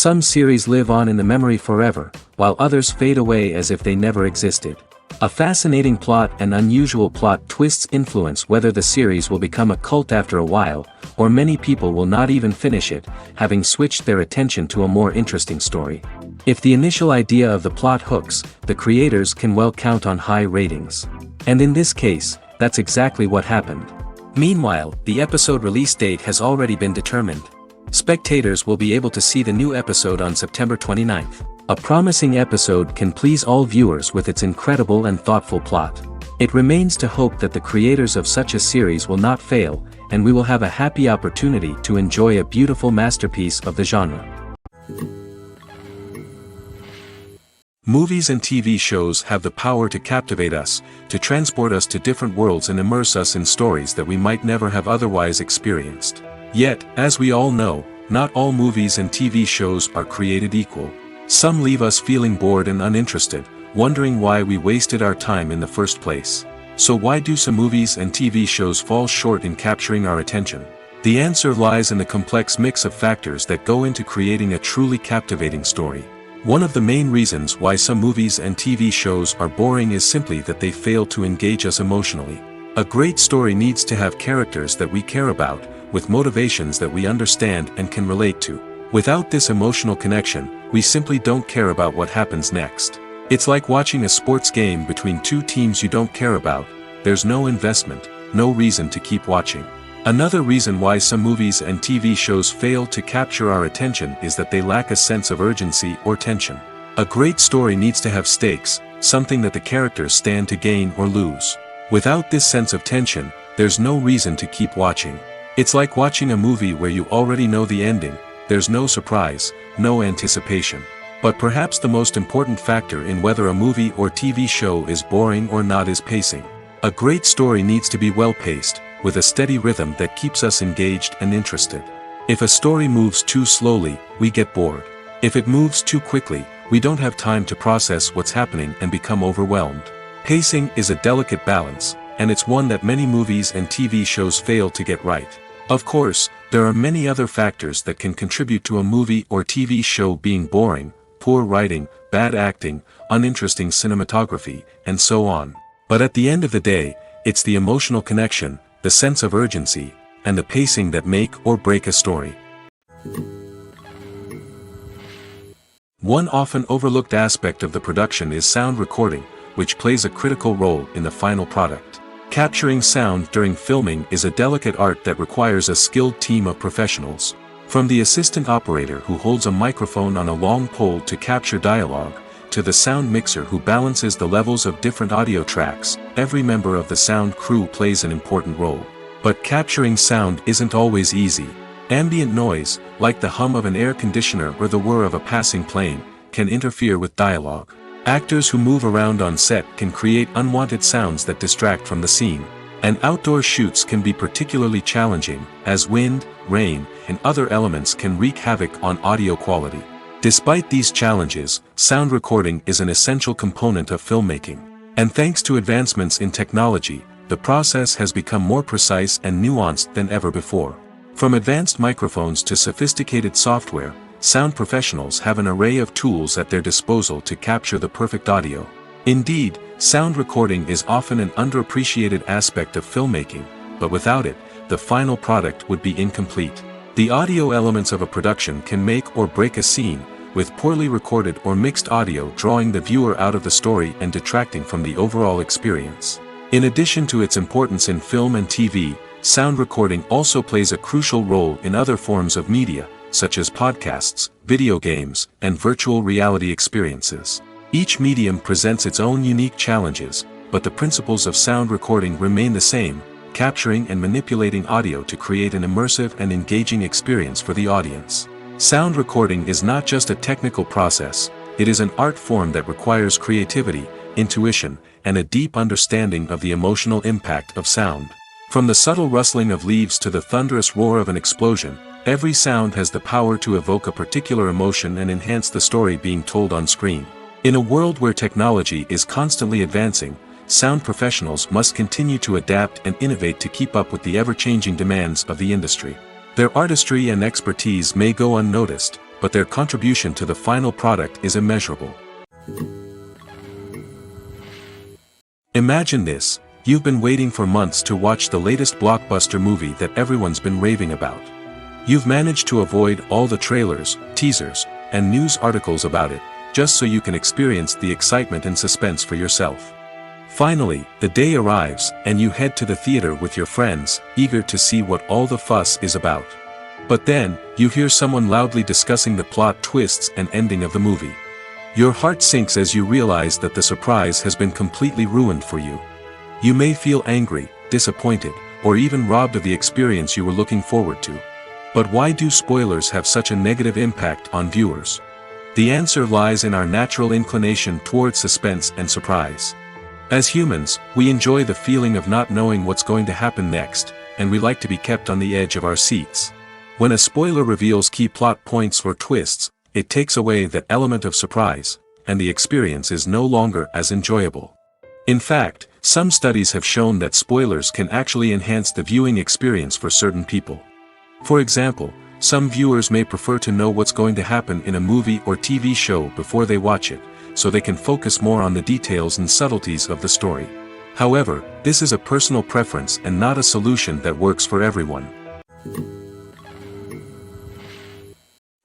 Some series live on in the memory forever, while others fade away as if they never existed. A fascinating plot and unusual plot twists influence whether the series will become a cult after a while, or many people will not even finish it, having switched their attention to a more interesting story. If the initial idea of the plot hooks, the creators can well count on high ratings. And in this case, that's exactly what happened. Meanwhile, the episode release date has already been determined. Spectators will be able to see the new episode on September 29th. A promising episode can please all viewers with its incredible and thoughtful plot. It remains to hope that the creators of such a series will not fail, and we will have a happy opportunity to enjoy a beautiful masterpiece of the genre. Movies and TV shows have the power to captivate us, to transport us to different worlds and immerse us in stories that we might never have otherwise experienced. Yet, as we all know, not all movies and TV shows are created equal. Some leave us feeling bored and uninterested, wondering why we wasted our time in the first place. So why do some movies and TV shows fall short in capturing our attention? The answer lies in the complex mix of factors that go into creating a truly captivating story. One of the main reasons why some movies and TV shows are boring is simply that they fail to engage us emotionally. A great story needs to have characters that we care about, with motivations that we understand and can relate to. Without this emotional connection, we simply don't care about what happens next. It's like watching a sports game between two teams you don't care about. There's no investment, no reason to keep watching. Another reason why some movies and TV shows fail to capture our attention is that they lack a sense of urgency or tension. A great story needs to have stakes, something that the characters stand to gain or lose. Without this sense of tension, there's no reason to keep watching. It's like watching a movie where you already know the ending. There's no surprise, no anticipation. But perhaps the most important factor in whether a movie or TV show is boring or not is pacing. A great story needs to be well-paced, with a steady rhythm that keeps us engaged and interested. If a story moves too slowly, we get bored. If it moves too quickly, we don't have time to process what's happening and become overwhelmed. Pacing is a delicate balance, and it's one that many movies and TV shows fail to get right. Of course, there are many other factors that can contribute to a movie or TV show being boring: poor writing, bad acting, uninteresting cinematography, and so on. But at the end of the day, it's the emotional connection, the sense of urgency, and the pacing that make or break a story. One often overlooked aspect of the production is sound recording, which plays a critical role in the final product. Capturing sound during filming is a delicate art that requires a skilled team of professionals. From the assistant operator who holds a microphone on a long pole to capture dialogue, to the sound mixer who balances the levels of different audio tracks, every member of the sound crew plays an important role. But capturing sound isn't always easy. Ambient noise, like the hum of an air conditioner or the whir of a passing plane, can interfere with dialogue. Actors who move around on set can create unwanted sounds that distract from the scene. And outdoor shoots can be particularly challenging, as wind, rain, and other elements can wreak havoc on audio quality. Despite these challenges, sound recording is an essential component of filmmaking. And thanks to advancements in technology, the process has become more precise and nuanced than ever before. From advanced microphones to sophisticated software, sound professionals have an array of tools at their disposal to capture the perfect audio. Indeed, sound recording is often an underappreciated aspect of filmmaking, but without it, the final product would be incomplete. The audio elements of a production can make or break a scene, with poorly recorded or mixed audio drawing the viewer out of the story and detracting from the overall experience. In addition to its importance in film and TV, sound recording also plays a crucial role in other forms of media, such as podcasts, video games, and virtual reality experiences. Each medium presents its own unique challenges, but the principles of sound recording remain the same: capturing and manipulating audio to create an immersive and engaging experience for the audience. Sound recording is not just a technical process, it is an art form that requires creativity, intuition, and a deep understanding of the emotional impact of sound. From the subtle rustling of leaves to the thunderous roar of an explosion, every sound has the power to evoke a particular emotion and enhance the story being told on screen. In a world where technology is constantly advancing, sound professionals must continue to adapt and innovate to keep up with the ever-changing demands of the industry. Their artistry and expertise may go unnoticed, but their contribution to the final product is immeasurable. Imagine this: you've been waiting for months to watch the latest blockbuster movie that everyone's been raving about. You've managed to avoid all the trailers, teasers, and news articles about it, just so you can experience the excitement and suspense for yourself. Finally, the day arrives, and you head to the theater with your friends, eager to see what all the fuss is about. But then, you hear someone loudly discussing the plot twists and ending of the movie. Your heart sinks as you realize that the surprise has been completely ruined for you. You may feel angry, disappointed, or even robbed of the experience you were looking forward to. But why do spoilers have such a negative impact on viewers? The answer lies in our natural inclination toward suspense and surprise. As humans, we enjoy the feeling of not knowing what's going to happen next, and we like to be kept on the edge of our seats. When a spoiler reveals key plot points or twists, it takes away that element of surprise, and the experience is no longer as enjoyable. In fact, some studies have shown that spoilers can actually enhance the viewing experience for certain people. For example, some viewers may prefer to know what's going to happen in a movie or TV show before they watch it, so they can focus more on the details and subtleties of the story. However, this is a personal preference and not a solution that works for everyone.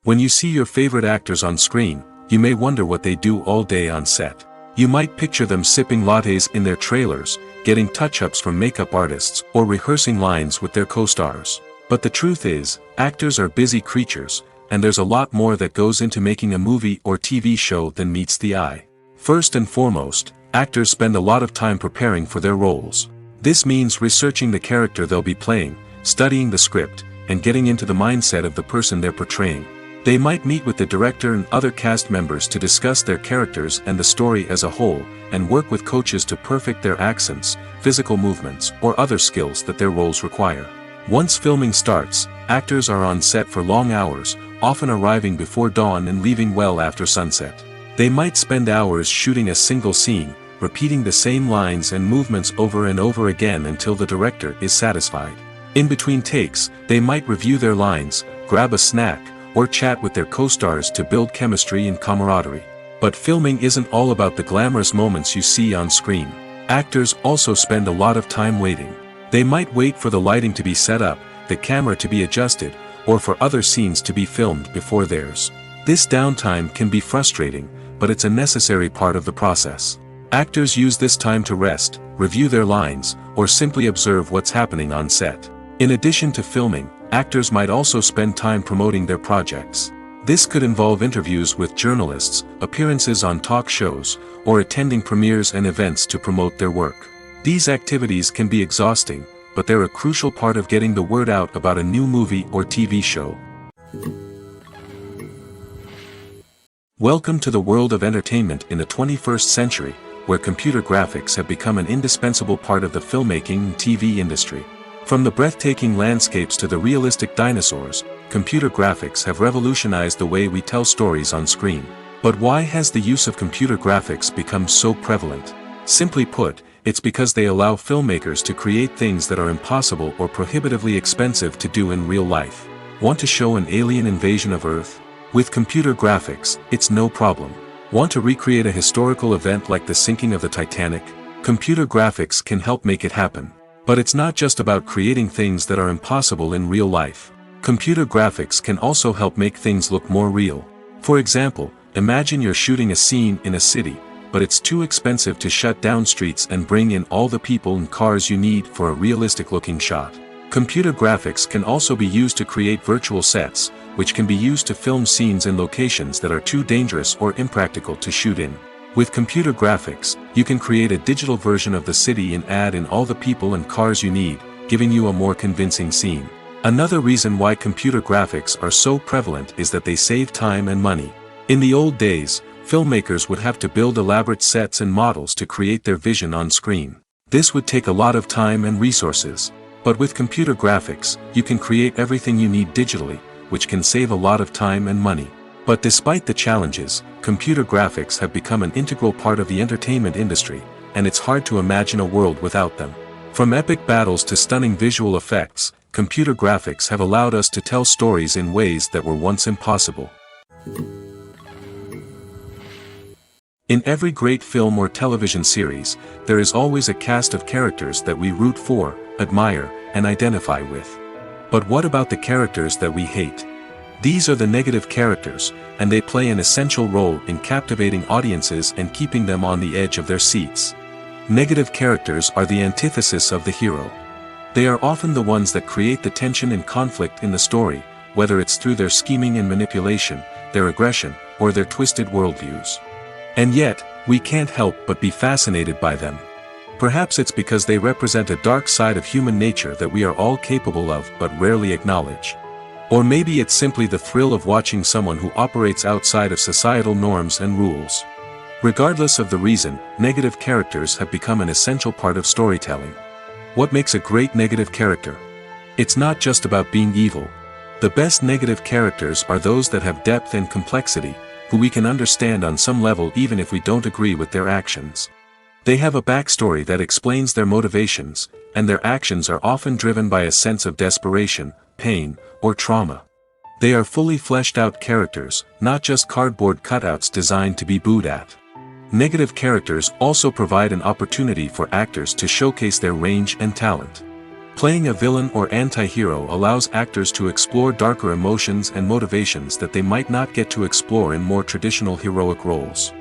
When you see your favorite actors on screen, you may wonder what they do all day on set. You might picture them sipping lattes in their trailers, getting touch-ups from makeup artists, or rehearsing lines with their co-stars. But the truth is, actors are busy creatures, and there's a lot more that goes into making a movie or TV show than meets the eye. First and foremost, actors spend a lot of time preparing for their roles. This means researching the character they'll be playing, studying the script, and getting into the mindset of the person they're portraying. They might meet with the director and other cast members to discuss their characters and the story as a whole, and work with coaches to perfect their accents, physical movements, or other skills that their roles require. Once filming starts, actors are on set for long hours, often arriving before dawn and leaving well after sunset. They might spend hours shooting a single scene, repeating the same lines and movements over and over again until the director is satisfied. In between takes, they might review their lines, grab a snack, or chat with their co-stars to build chemistry and camaraderie. But filming isn't all about the glamorous moments you see on screen. Actors also spend a lot of time waiting. They might wait for the lighting to be set up, the camera to be adjusted, or for other scenes to be filmed before theirs. This downtime can be frustrating, but it's a necessary part of the process. Actors use this time to rest, review their lines, or simply observe what's happening on set. In addition to filming, actors might also spend time promoting their projects. This could involve interviews with journalists, appearances on talk shows, or attending premieres and events to promote their work. These activities can be exhausting, but they're a crucial part of getting the word out about a new movie or TV show. Welcome to the world of entertainment in the 21st century, where computer graphics have become an indispensable part of the filmmaking and TV industry. From the breathtaking landscapes to the realistic dinosaurs, computer graphics have revolutionized the way we tell stories on screen. But why has the use of computer graphics become so prevalent? Simply put, it's because they allow filmmakers to create things that are impossible or prohibitively expensive to do in real life. Want to show an alien invasion of Earth? With computer graphics, it's no problem. Want to recreate a historical event like the sinking of the Titanic? Computer graphics can help make it happen. But it's not just about creating things that are impossible in real life. Computer graphics can also help make things look more real. For example, imagine you're shooting a scene in a city, but it's too expensive to shut down streets and bring in all the people and cars you need for a realistic-looking shot. Computer graphics can also be used to create virtual sets, which can be used to film scenes in locations that are too dangerous or impractical to shoot in. With computer graphics, you can create a digital version of the city and add in all the people and cars you need, giving you a more convincing scene. Another reason why computer graphics are so prevalent is that they save time and money. In the old days, filmmakers would have to build elaborate sets and models to create their vision on screen. This would take a lot of time and resources. But with computer graphics, you can create everything you need digitally, which can save a lot of time and money. But despite the challenges, computer graphics have become an integral part of the entertainment industry, and it's hard to imagine a world without them. From epic battles to stunning visual effects, computer graphics have allowed us to tell stories in ways that were once impossible. In every great film or television series, there is always a cast of characters that we root for, admire, and identify with. But what about the characters that we hate? These are the negative characters, and they play an essential role in captivating audiences and keeping them on the edge of their seats. Negative characters are the antithesis of the hero. They are often the ones that create the tension and conflict in the story, whether it's through their scheming and manipulation, their aggression, or their twisted worldviews. And yet, we can't help but be fascinated by them. Perhaps it's because they represent a dark side of human nature that we are all capable of but rarely acknowledge. Or maybe it's simply the thrill of watching someone who operates outside of societal norms and rules. Regardless of the reason, negative characters have become an essential part of storytelling. What makes a great negative character? It's not just about being evil. The best negative characters are those that have depth and complexity, who we can understand on some level even if we don't agree with their actions. They have a backstory that explains their motivations, and their actions are often driven by a sense of desperation, pain, or trauma. They are fully fleshed out characters, not just cardboard cutouts designed to be booed at. Negative characters also provide an opportunity for actors to showcase their range and talent. Playing a villain or anti-hero allows actors to explore darker emotions and motivations that they might not get to explore in more traditional heroic roles.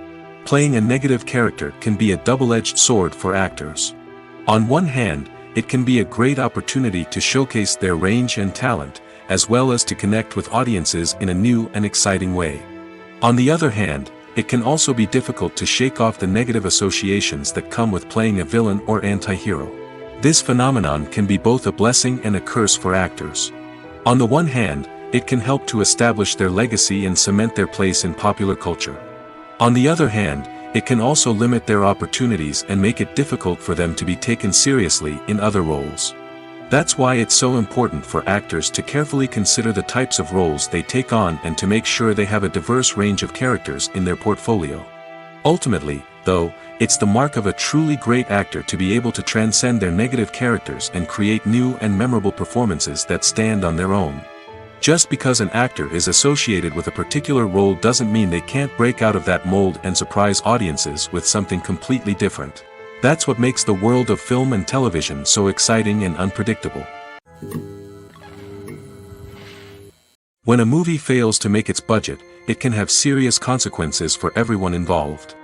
Playing a negative character can be a double-edged sword for actors. On one hand, it can be a great opportunity to showcase their range and talent, as well as to connect with audiences in a new and exciting way. On the other hand, it can also be difficult to shake off the negative associations that come with playing a villain or anti-hero. This phenomenon can be both a blessing and a curse for actors. On the one hand, it can help to establish their legacy and cement their place in popular culture. On the other hand, it can also limit their opportunities and make it difficult for them to be taken seriously in other roles. That's why it's so important for actors to carefully consider the types of roles they take on and to make sure they have a diverse range of characters in their portfolio. Ultimately, though, it's the mark of a truly great actor to be able to transcend their negative characters and create new and memorable performances that stand on their own. Just because an actor is associated with a particular role doesn't mean they can't break out of that mold and surprise audiences with something completely different. That's what makes the world of film and television so exciting and unpredictable. When a movie fails to make its budget, it can have serious consequences for everyone involved.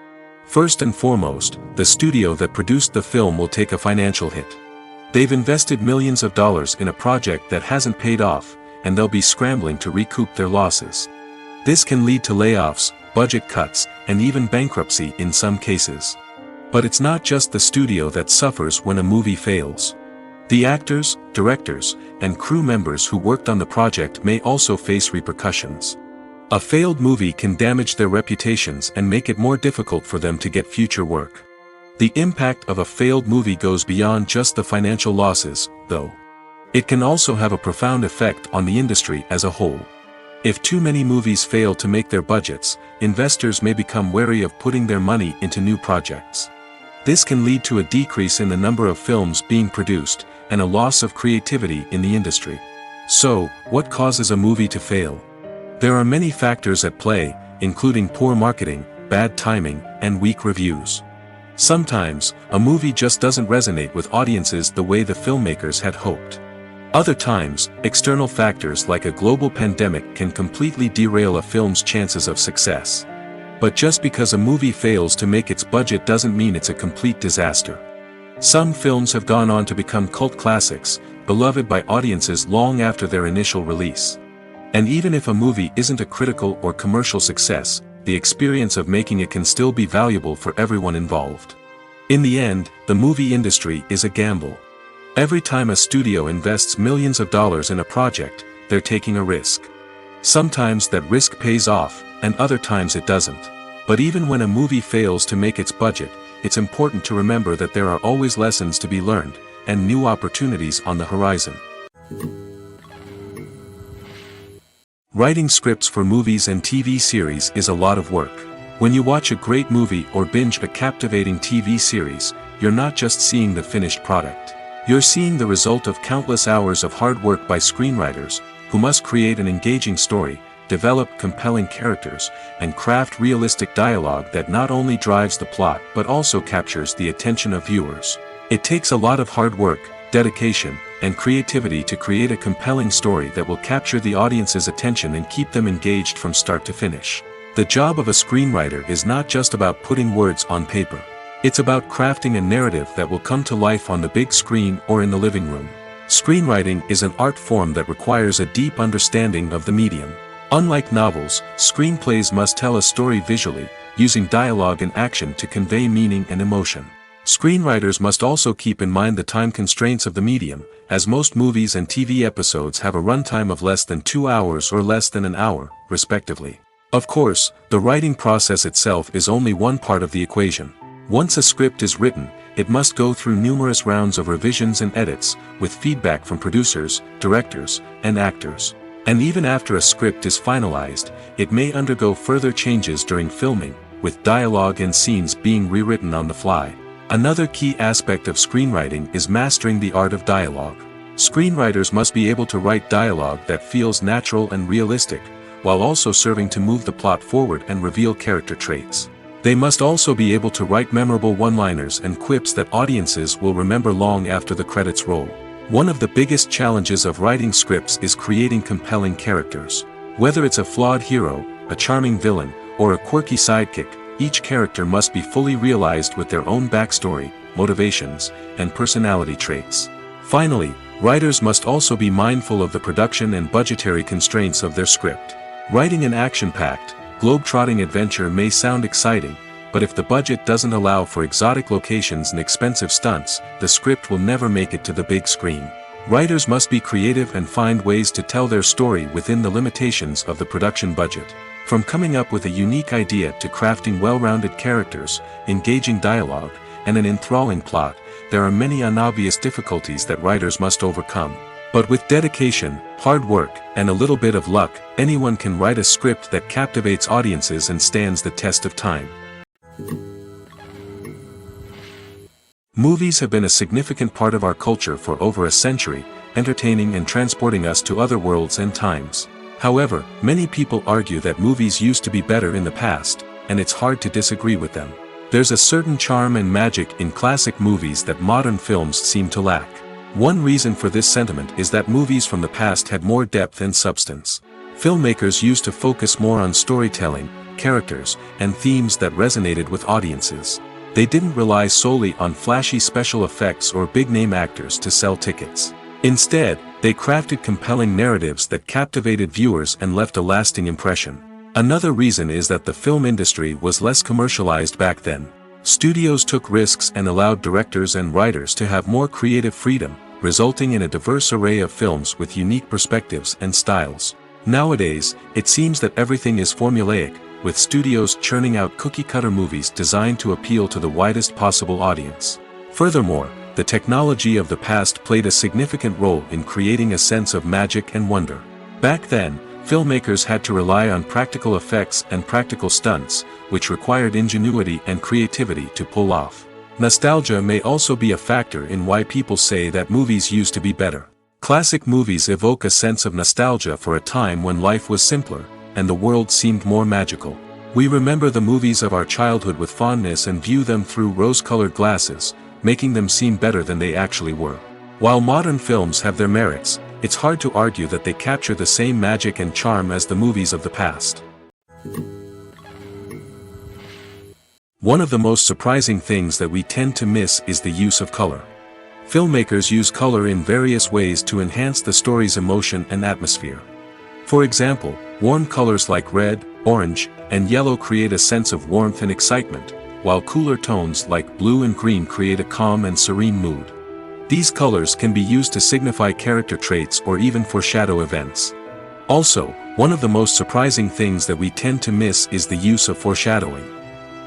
First and foremost, the studio that produced the film will take a financial hit. They've invested millions of dollars in a project that hasn't paid off, and they'll be scrambling to recoup their losses. This can lead to layoffs, budget cuts, and even bankruptcy in some cases. But it's not just the studio that suffers when a movie fails. The actors, directors, and crew members who worked on the project may also face repercussions. A failed movie can damage their reputations and make it more difficult for them to get future work. The impact of a failed movie goes beyond just the financial losses, though. It can also have a profound effect on the industry as a whole. If too many movies fail to make their budgets, investors may become wary of putting their money into new projects. This can lead to a decrease in the number of films being produced, and a loss of creativity in the industry. So, what causes a movie to fail? There are many factors at play, including poor marketing, bad timing, and weak reviews. Sometimes, a movie just doesn't resonate with audiences the way the filmmakers had hoped. Other times, external factors like a global pandemic can completely derail a film's chances of success. But just because a movie fails to make its budget doesn't mean it's a complete disaster. Some films have gone on to become cult classics, beloved by audiences long after their initial release. And even if a movie isn't a critical or commercial success, the experience of making it can still be valuable for everyone involved. In the end, the movie industry is a gamble. Every time a studio invests millions of dollars in a project, they're taking a risk. Sometimes that risk pays off, and other times it doesn't. But even when a movie fails to make its budget, it's important to remember that there are always lessons to be learned, and new opportunities on the horizon. Writing scripts for movies and TV series is a lot of work. When you watch a great movie or binge a captivating TV series, you're not just seeing the finished product. You're seeing the result of countless hours of hard work by screenwriters, who must create an engaging story, develop compelling characters, and craft realistic dialogue that not only drives the plot but also captures the attention of viewers. It takes a lot of hard work, dedication, and creativity to create a compelling story that will capture the audience's attention and keep them engaged from start to finish. The job of a screenwriter is not just about putting words on paper. It's about crafting a narrative that will come to life on the big screen or in the living room. Screenwriting is an art form that requires a deep understanding of the medium. Unlike novels, screenplays must tell a story visually, using dialogue and action to convey meaning and emotion. Screenwriters must also keep in mind the time constraints of the medium, as most movies and TV episodes have a runtime of less than 2 hours or less than an hour, respectively. Of course, the writing process itself is only one part of the equation. Once a script is written, it must go through numerous rounds of revisions and edits, with feedback from producers, directors, and actors. And even after a script is finalized, it may undergo further changes during filming, with dialogue and scenes being rewritten on the fly. Another key aspect of screenwriting is mastering the art of dialogue. Screenwriters must be able to write dialogue that feels natural and realistic, while also serving to move the plot forward and reveal character traits. They must also be able to write memorable one-liners and quips that audiences will remember long after the credits roll. One of the biggest challenges of writing scripts is creating compelling characters. Whether it's a flawed hero, a charming villain, or a quirky sidekick, each character must be fully realized with their own backstory, motivations, and personality traits. Finally, writers must also be mindful of the production and budgetary constraints of their script. Writing an action-packed, globe-trotting adventure may sound exciting, but if the budget doesn't allow for exotic locations and expensive stunts, the script will never make it to the big screen. Writers must be creative and find ways to tell their story within the limitations of the production budget. From coming up with a unique idea to crafting well-rounded characters, engaging dialogue, and an enthralling plot, there are many unobvious difficulties that writers must overcome. But with dedication, hard work, and a little bit of luck, anyone can write a script that captivates audiences and stands the test of time. Movies have been a significant part of our culture for over a century, entertaining and transporting us to other worlds and times. However, many people argue that movies used to be better in the past, and it's hard to disagree with them. There's a certain charm and magic in classic movies that modern films seem to lack. One reason for this sentiment is that movies from the past had more depth and substance. Filmmakers used to focus more on storytelling, characters, and themes that resonated with audiences. They didn't rely solely on flashy special effects or big-name actors to sell tickets. Instead, they crafted compelling narratives that captivated viewers and left a lasting impression. Another reason is that the film industry was less commercialized back then. Studios took risks and allowed directors and writers to have more creative freedom, resulting in a diverse array of films with unique perspectives and styles. Nowadays, it seems that everything is formulaic, with studios churning out cookie-cutter movies designed to appeal to the widest possible audience. Furthermore, the technology of the past played a significant role in creating a sense of magic and wonder. Back then, filmmakers had to rely on practical effects and practical stunts, which required ingenuity and creativity to pull off. Nostalgia may also be a factor in why people say that movies used to be better. Classic movies evoke a sense of nostalgia for a time when life was simpler, and the world seemed more magical. We remember the movies of our childhood with fondness and view them through rose-colored glasses, making them seem better than they actually were. While modern films have their merits, it's hard to argue that they capture the same magic and charm as the movies of the past. One of the most surprising things that we tend to miss is the use of color. Filmmakers use color in various ways to enhance the story's emotion and atmosphere. For example, warm colors like red, orange, and yellow create a sense of warmth and excitement, while cooler tones like blue and green create a calm and serene mood. These colors can be used to signify character traits or even foreshadow events. Also, one of the most surprising things that we tend to miss is the use of foreshadowing.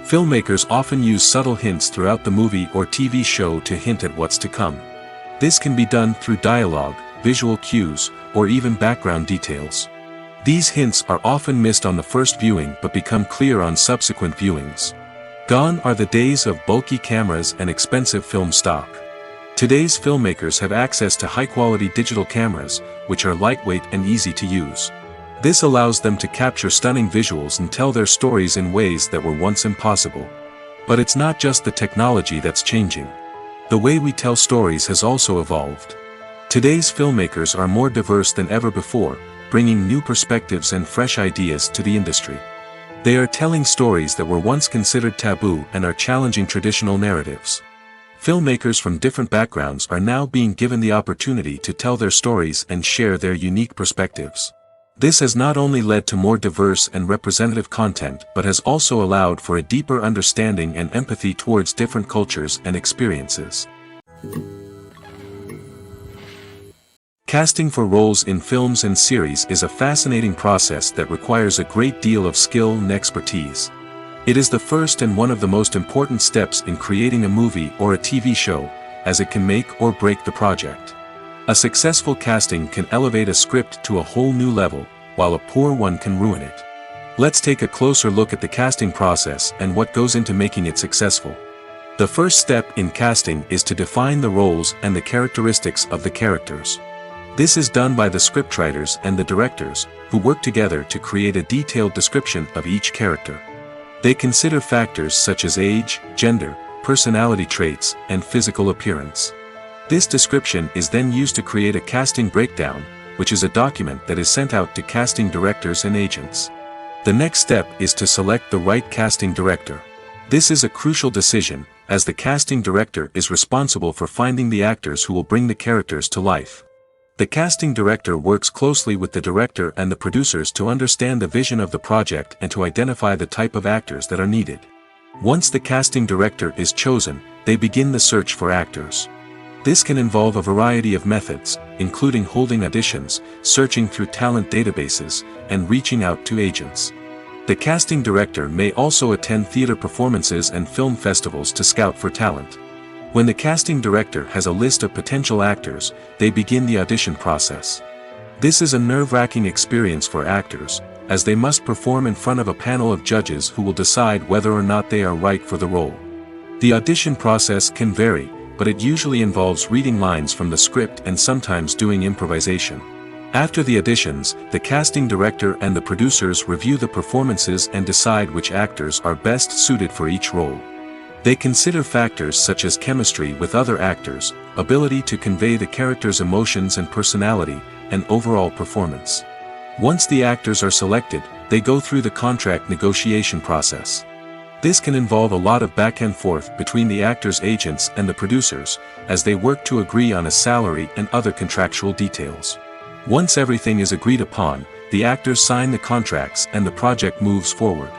Filmmakers often use subtle hints throughout the movie or TV show to hint at what's to come. This can be done through dialogue, visual cues, or even background details. These hints are often missed on the first viewing but become clear on subsequent viewings. Gone are the days of bulky cameras and expensive film stock. Today's filmmakers have access to high-quality digital cameras, which are lightweight and easy to use. This allows them to capture stunning visuals and tell their stories in ways that were once impossible. But it's not just the technology that's changing. The way we tell stories has also evolved. Today's filmmakers are more diverse than ever before, bringing new perspectives and fresh ideas to the industry. They are telling stories that were once considered taboo and are challenging traditional narratives. Filmmakers from different backgrounds are now being given the opportunity to tell their stories and share their unique perspectives. This has not only led to more diverse and representative content but has also allowed for a deeper understanding and empathy towards different cultures and experiences. Casting for roles in films and series is a fascinating process that requires a great deal of skill and expertise. It is the first and one of the most important steps in creating a movie or a TV show, as it can make or break the project. A successful casting can elevate a script to a whole new level, while a poor one can ruin it. Let's take a closer look at the casting process and what goes into making it successful. The first step in casting is to define the roles and the characteristics of the characters. This is done by the scriptwriters and the directors, who work together to create a detailed description of each character. They consider factors such as age, gender, personality traits, and physical appearance. This description is then used to create a casting breakdown, which is a document that is sent out to casting directors and agents. The next step is to select the right casting director. This is a crucial decision, as the casting director is responsible for finding the actors who will bring the characters to life. The casting director works closely with the director and the producers to understand the vision of the project and to identify the type of actors that are needed. Once the casting director is chosen, they begin the search for actors. This can involve a variety of methods, including holding auditions, searching through talent databases, and reaching out to agents. The casting director may also attend theater performances and film festivals to scout for talent. When the casting director has a list of potential actors, they begin the audition process. This is a nerve-wracking experience for actors, as they must perform in front of a panel of judges who will decide whether or not they are right for the role. The audition process can vary, but it usually involves reading lines from the script and sometimes doing improvisation. After the auditions, the casting director and the producers review the performances and decide which actors are best suited for each role. They consider factors such as chemistry with other actors, ability to convey the character's emotions and personality, and overall performance. Once the actors are selected, they go through the contract negotiation process. This can involve a lot of back and forth between the actors' agents and the producers, as they work to agree on a salary and other contractual details. Once everything is agreed upon, the actors sign the contracts and the project moves forward.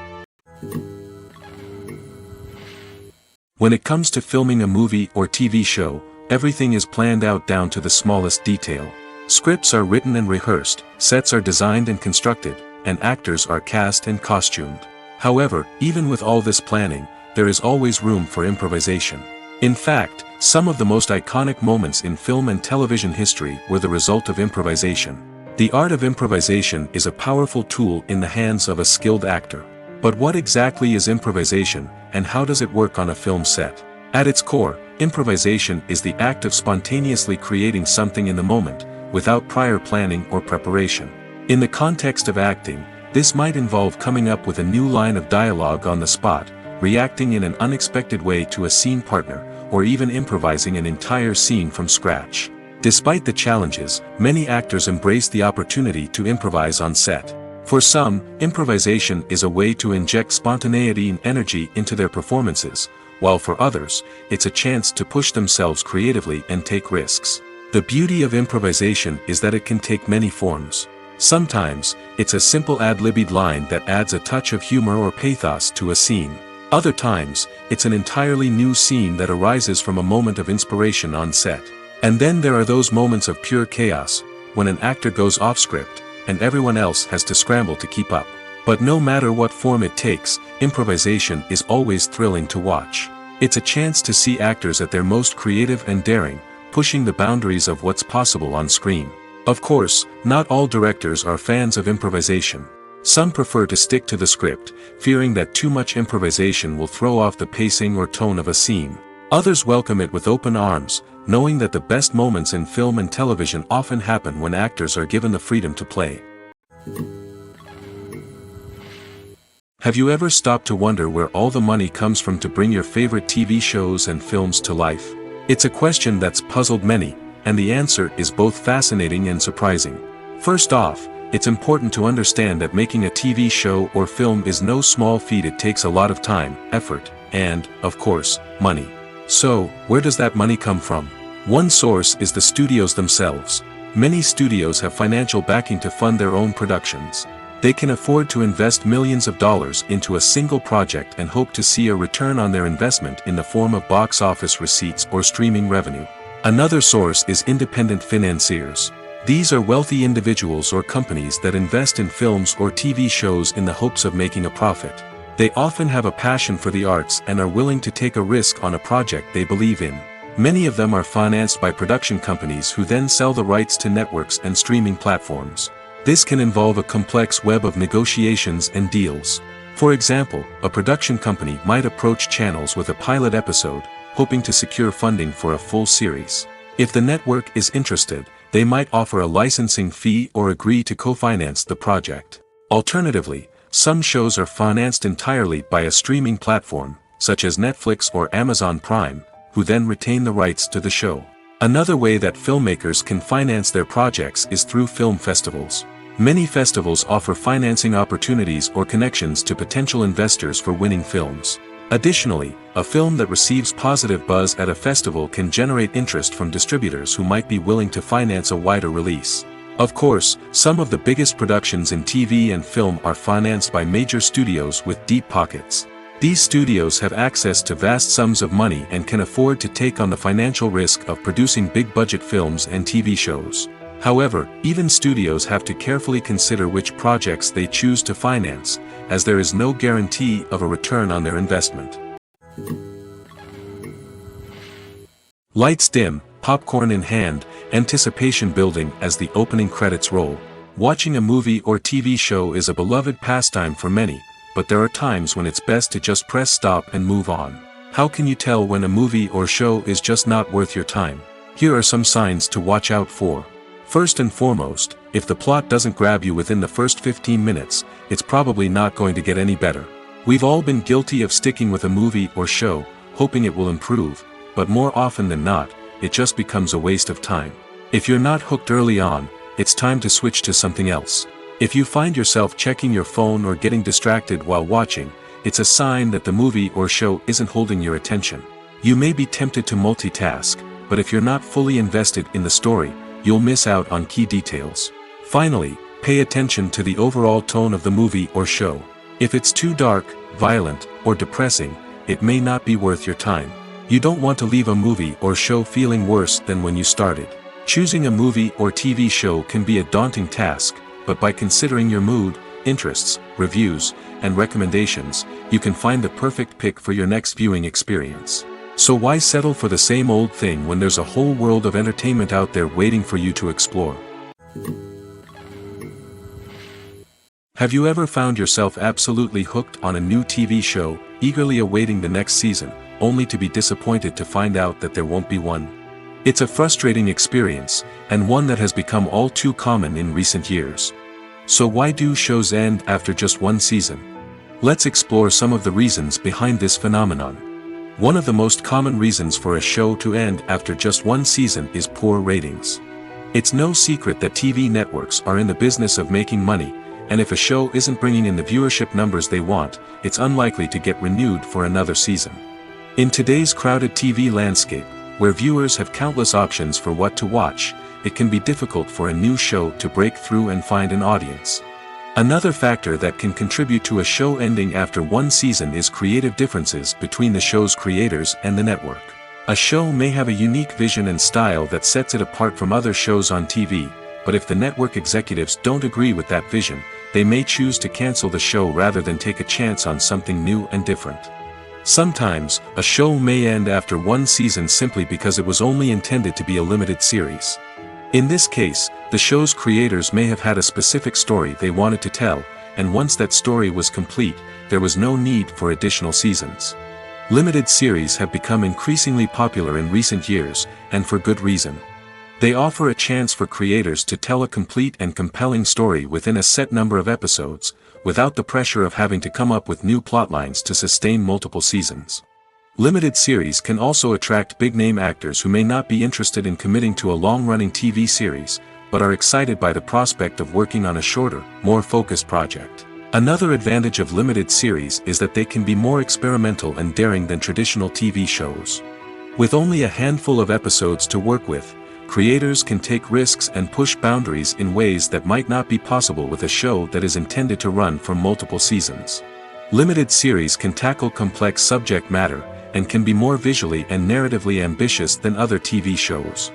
When it comes to filming a movie or TV show, everything is planned out down to the smallest detail. Scripts are written and rehearsed, sets are designed and constructed, and actors are cast and costumed. However, even with all this planning, there is always room for improvisation. In fact, some of the most iconic moments in film and television history were the result of improvisation. The art of improvisation is a powerful tool in the hands of a skilled actor. But what exactly is improvisation, and how does it work on a film set? At its core, improvisation is the act of spontaneously creating something in the moment, without prior planning or preparation. In the context of acting, this might involve coming up with a new line of dialogue on the spot, reacting in an unexpected way to a scene partner, or even improvising an entire scene from scratch. Despite the challenges, many actors embrace the opportunity to improvise on set. For some, improvisation is a way to inject spontaneity and energy into their performances, while for others, it's a chance to push themselves creatively and take risks. The beauty of improvisation is that it can take many forms. Sometimes, it's a simple ad-libbed line that adds a touch of humor or pathos to a scene. Other times, it's an entirely new scene that arises from a moment of inspiration on set. And then there are those moments of pure chaos, when an actor goes off script, and everyone else has to scramble to keep up. But no matter what form it takes, improvisation is always thrilling to watch. It's a chance to see actors at their most creative and daring, pushing the boundaries of what's possible on screen. Of course, not all directors are fans of improvisation. Some prefer to stick to the script, fearing that too much improvisation will throw off the pacing or tone of a scene. Others welcome it with open arms, knowing that the best moments in film and television often happen when actors are given the freedom to play. Have you ever stopped to wonder where all the money comes from to bring your favorite TV shows and films to life? It's a question that's puzzled many, and the answer is both fascinating and surprising. First off, it's important to understand that making a TV show or film is no small feat. It takes a lot of time, effort, and, of course, money. So, where does that money come from? One source is the studios themselves. Many studios have financial backing to fund their own productions. They can afford to invest millions of dollars into a single project and hope to see a return on their investment in the form of box office receipts or streaming revenue. Another source is independent financiers. These are wealthy individuals or companies that invest in films or TV shows in the hopes of making a profit. They often have a passion for the arts and are willing to take a risk on a project they believe in. Many of them are financed by production companies who then sell the rights to networks and streaming platforms. This can involve a complex web of negotiations and deals. For example, a production company might approach channels with a pilot episode, hoping to secure funding for a full series. If the network is interested, they might offer a licensing fee or agree to co-finance the project. Alternatively, some shows are financed entirely by a streaming platform, such as Netflix or Amazon Prime, who then retain the rights to the show. Another way that filmmakers can finance their projects is through film festivals. Many festivals offer financing opportunities or connections to potential investors for winning films. Additionally, a film that receives positive buzz at a festival can generate interest from distributors who might be willing to finance a wider release. Of course, some of the biggest productions in TV and film are financed by major studios with deep pockets. These studios have access to vast sums of money and can afford to take on the financial risk of producing big-budget films and TV shows. However, even studios have to carefully consider which projects they choose to finance, as there is no guarantee of a return on their investment. Lights dim, popcorn in hand, anticipation building as the opening credits roll. Watching a movie or TV show is a beloved pastime for many, but there are times when it's best to just press stop and move on. How can you tell when a movie or show is just not worth your time? Here are some signs to watch out for. First and foremost, if the plot doesn't grab you within the first 15 minutes, it's probably not going to get any better. We've all been guilty of sticking with a movie or show, hoping it will improve, but more often than not, it just becomes a waste of time. If you're not hooked early on, it's time to switch to something else. If you find yourself checking your phone or getting distracted while watching, it's a sign that the movie or show isn't holding your attention. You may be tempted to multitask, but if you're not fully invested in the story, you'll miss out on key details. Finally, pay attention to the overall tone of the movie or show. If it's too dark, violent, or depressing, it may not be worth your time. You don't want to leave a movie or show feeling worse than when you started. Choosing a movie or TV show can be a daunting task, but by considering your mood, interests, reviews, and recommendations, you can find the perfect pick for your next viewing experience. So why settle for the same old thing when there's a whole world of entertainment out there waiting for you to explore? Have you ever found yourself absolutely hooked on a new TV show, eagerly awaiting the next season, only to be disappointed to find out that there won't be one? It's a frustrating experience, and one that has become all too common in recent years. So why do shows end after just one season? Let's explore some of the reasons behind this phenomenon. One of the most common reasons for a show to end after just one season is poor ratings. It's no secret that TV networks are in the business of making money, and if a show isn't bringing in the viewership numbers they want, it's unlikely to get renewed for another season. In today's crowded TV landscape, where viewers have countless options for what to watch, it can be difficult for a new show to break through and find an audience. Another factor that can contribute to a show ending after one season is creative differences between the show's creators and the network. A show may have a unique vision and style that sets it apart from other shows on TV, but if the network executives don't agree with that vision, they may choose to cancel the show rather than take a chance on something new and different. Sometimes, a show may end after one season simply because it was only intended to be a limited series. In this case, the show's creators may have had a specific story they wanted to tell, and once that story was complete, there was no need for additional seasons. Limited series have become increasingly popular in recent years, and for good reason. They offer a chance for creators to tell a complete and compelling story within a set number of episodes, without the pressure of having to come up with new plotlines to sustain multiple seasons. Limited series can also attract big-name actors who may not be interested in committing to a long-running TV series, but are excited by the prospect of working on a shorter, more focused project. Another advantage of limited series is that they can be more experimental and daring than traditional TV shows. With only a handful of episodes to work with, creators can take risks and push boundaries in ways that might not be possible with a show that is intended to run for multiple seasons. Limited series can tackle complex subject matter, and can be more visually and narratively ambitious than other TV shows.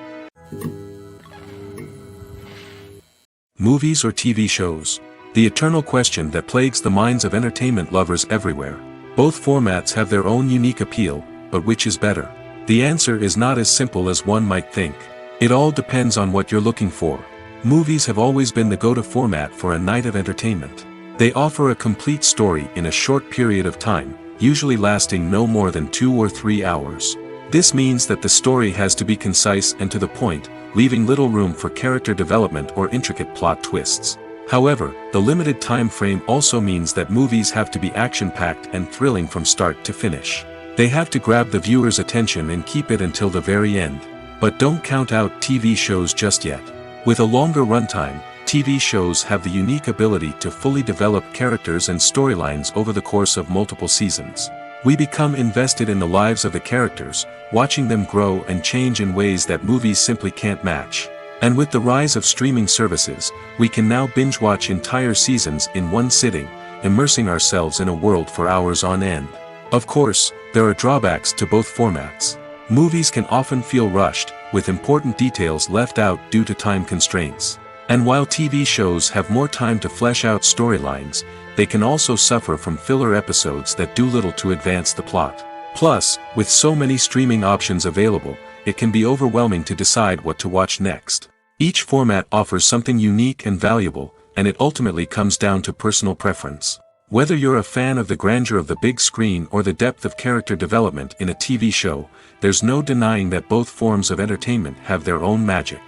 Movies or TV shows? The eternal question that plagues the minds of entertainment lovers everywhere. Both formats have their own unique appeal, but which is better? The answer is not as simple as one might think. It all depends on what you're looking for. Movies have always been the go-to format for a night of entertainment. They offer a complete story in a short period of time, usually lasting no more than 2 or 3 hours. This means that the story has to be concise and to the point, leaving little room for character development or intricate plot twists. However, the limited time frame also means that movies have to be action-packed and thrilling from start to finish. They have to grab the viewer's attention and keep it until the very end. But don't count out TV shows just yet. With a longer runtime, TV shows have the unique ability to fully develop characters and storylines over the course of multiple seasons. We become invested in the lives of the characters, watching them grow and change in ways that movies simply can't match. And with the rise of streaming services, we can now binge-watch entire seasons in one sitting, immersing ourselves in a world for hours on end. Of course, there are drawbacks to both formats. Movies can often feel rushed, with important details left out due to time constraints. And while TV shows have more time to flesh out storylines, they can also suffer from filler episodes that do little to advance the plot. Plus, with so many streaming options available, it can be overwhelming to decide what to watch next. Each format offers something unique and valuable, and it ultimately comes down to personal preference. Whether you're a fan of the grandeur of the big screen or the depth of character development in a TV show, there's no denying that both forms of entertainment have their own magic.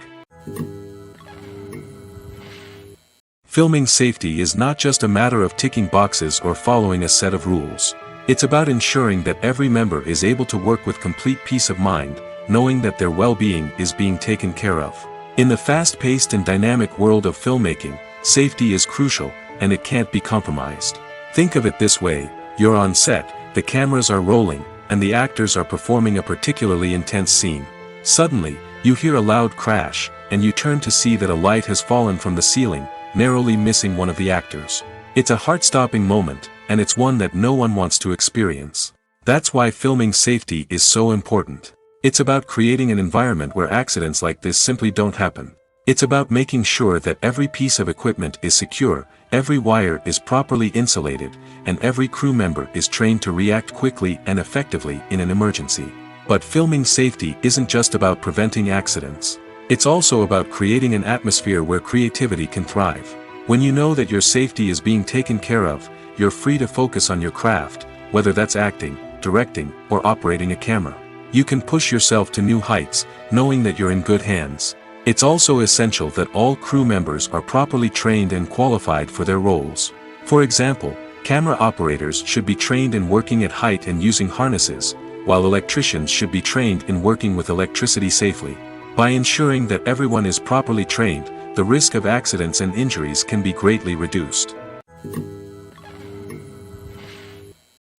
Filming safety is not just a matter of ticking boxes or following a set of rules. It's about ensuring that every member is able to work with complete peace of mind, knowing that their well-being is being taken care of. In the fast-paced and dynamic world of filmmaking, safety is crucial, and it can't be compromised. Think of it this way: you're on set, the cameras are rolling, and the actors are performing a particularly intense scene. Suddenly, you hear a loud crash, and you turn to see that a light has fallen from the ceiling, narrowly missing one of the actors. It's a heart-stopping moment, and it's one that no one wants to experience. That's why filming safety is so important. It's about creating an environment where accidents like this simply don't happen. It's about making sure that every piece of equipment is secure, every wire is properly insulated, and every crew member is trained to react quickly and effectively in an emergency. But filming safety isn't just about preventing accidents. It's also about creating an atmosphere where creativity can thrive. When you know that your safety is being taken care of, you're free to focus on your craft, whether that's acting, directing, or operating a camera. You can push yourself to new heights, knowing that you're in good hands. It's also essential that all crew members are properly trained and qualified for their roles. For example, camera operators should be trained in working at height and using harnesses, while electricians should be trained in working with electricity safely. By ensuring that everyone is properly trained, the risk of accidents and injuries can be greatly reduced.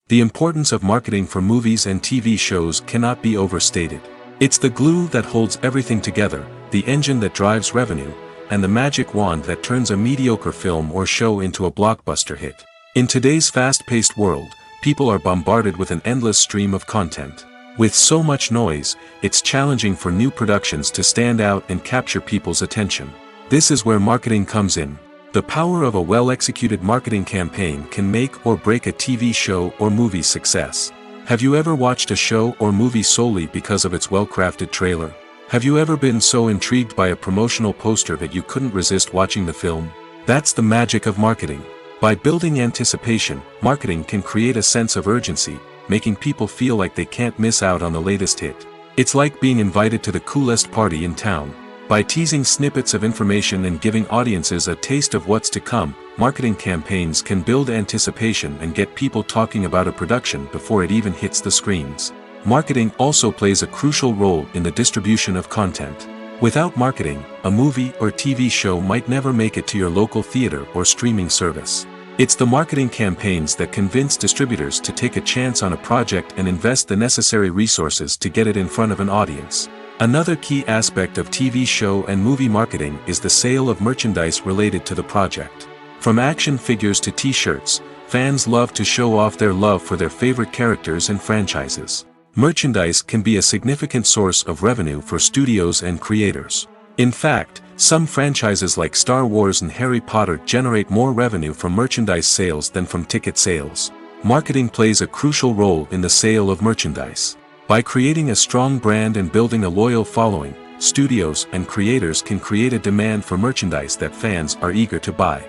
The importance of marketing for movies and TV shows cannot be overstated. It's the glue that holds everything together, the engine that drives revenue, and the magic wand that turns a mediocre film or show into a blockbuster hit. In today's fast-paced world, people are bombarded with an endless stream of content. With so much noise, it's challenging for new productions to stand out and capture people's attention. This is where marketing comes in. The power of a well-executed marketing campaign can make or break a TV show or movie's success. Have you ever watched a show or movie solely because of its well-crafted trailer? Have you ever been so intrigued by a promotional poster that you couldn't resist watching the film? That's the magic of marketing. By building anticipation, marketing can create a sense of urgency, making people feel like they can't miss out on the latest hit. It's like being invited to the coolest party in town. By teasing snippets of information and giving audiences a taste of what's to come, marketing campaigns can build anticipation and get people talking about a production before it even hits the screens. Marketing also plays a crucial role in the distribution of content. Without marketing, a movie or TV show might never make it to your local theater or streaming service. It's the marketing campaigns that convince distributors to take a chance on a project and invest the necessary resources to get it in front of an audience. Another key aspect of TV show and movie marketing is the sale of merchandise related to the project. From action figures to t-shirts, fans love to show off their love for their favorite characters and franchises. Merchandise can be a significant source of revenue for studios and creators. In fact, some franchises like Star Wars and Harry Potter generate more revenue from merchandise sales than from ticket sales. Marketing plays a crucial role in the sale of merchandise. By creating a strong brand and building a loyal following, studios and creators can create a demand for merchandise that fans are eager to buy.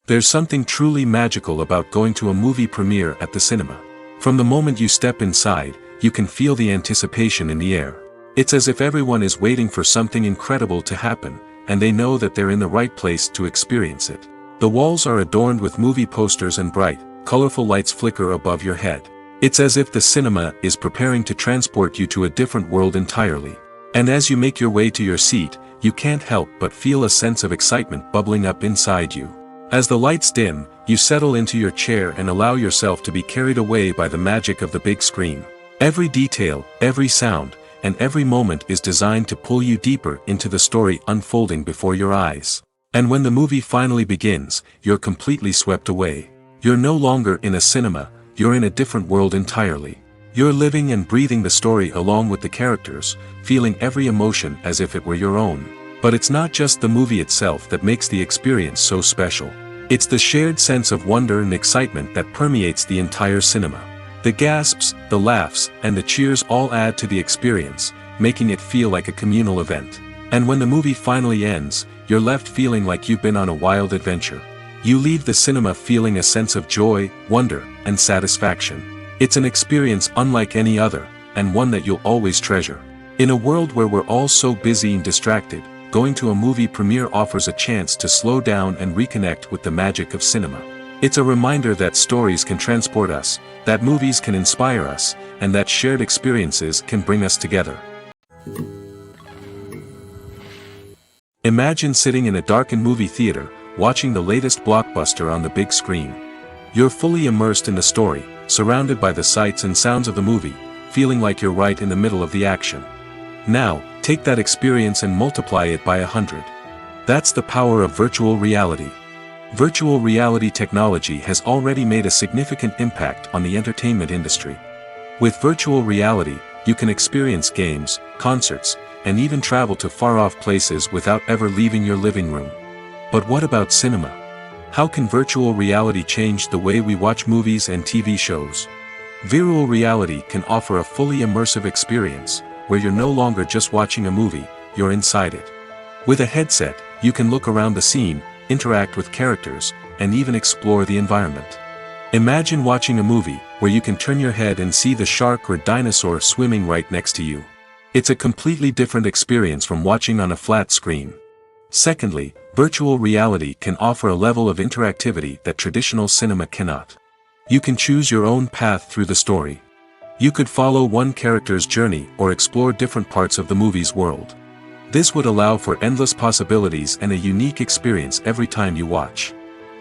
There's something truly magical about going to a movie premiere at the cinema. From the moment you step inside, you can feel the anticipation in the air. It's as if everyone is waiting for something incredible to happen, and they know that they're in the right place to experience it. The walls are adorned with movie posters and bright, colorful lights flicker above your head. It's as if the cinema is preparing to transport you to a different world entirely. And as you make your way to your seat, you can't help but feel a sense of excitement bubbling up inside you. As the lights dim, you settle into your chair and allow yourself to be carried away by the magic of the big screen. Every detail, every sound, and every moment is designed to pull you deeper into the story unfolding before your eyes. And when the movie finally begins, you're completely swept away. You're no longer in a cinema, you're in a different world entirely. You're living and breathing the story along with the characters, feeling every emotion as if it were your own. But it's not just the movie itself that makes the experience so special. It's the shared sense of wonder and excitement that permeates the entire cinema. The gasps, the laughs, and the cheers all add to the experience, making it feel like a communal event. And when the movie finally ends, you're left feeling like you've been on a wild adventure. You leave the cinema feeling a sense of joy, wonder, and satisfaction. It's an experience unlike any other, and one that you'll always treasure. In a world where we're all so busy and distracted, going to a movie premiere offers a chance to slow down and reconnect with the magic of cinema. It's a reminder that stories can transport us, that movies can inspire us, and that shared experiences can bring us together. Imagine sitting in a darkened movie theater, watching the latest blockbuster on the big screen. You're fully immersed in the story, surrounded by the sights and sounds of the movie, feeling like you're right in the middle of the action. Now, take that experience and multiply it by 100. That's the power of virtual reality. Virtual reality technology has already made a significant impact on the entertainment industry. With virtual reality, you can experience games, concerts, and even travel to far-off places without ever leaving your living room. But what about cinema? How can virtual reality change the way we watch movies and TV shows? Virtual reality can offer a fully immersive experience, where you're no longer just watching a movie, you're inside it. With a headset, you can look around the scene, interact with characters, and even explore the environment. Imagine watching a movie, where you can turn your head and see the shark or dinosaur swimming right next to you. It's a completely different experience from watching on a flat screen. Secondly, virtual reality can offer a level of interactivity that traditional cinema cannot. You can choose your own path through the story. You could follow one character's journey or explore different parts of the movie's world. This would allow for endless possibilities and a unique experience every time you watch.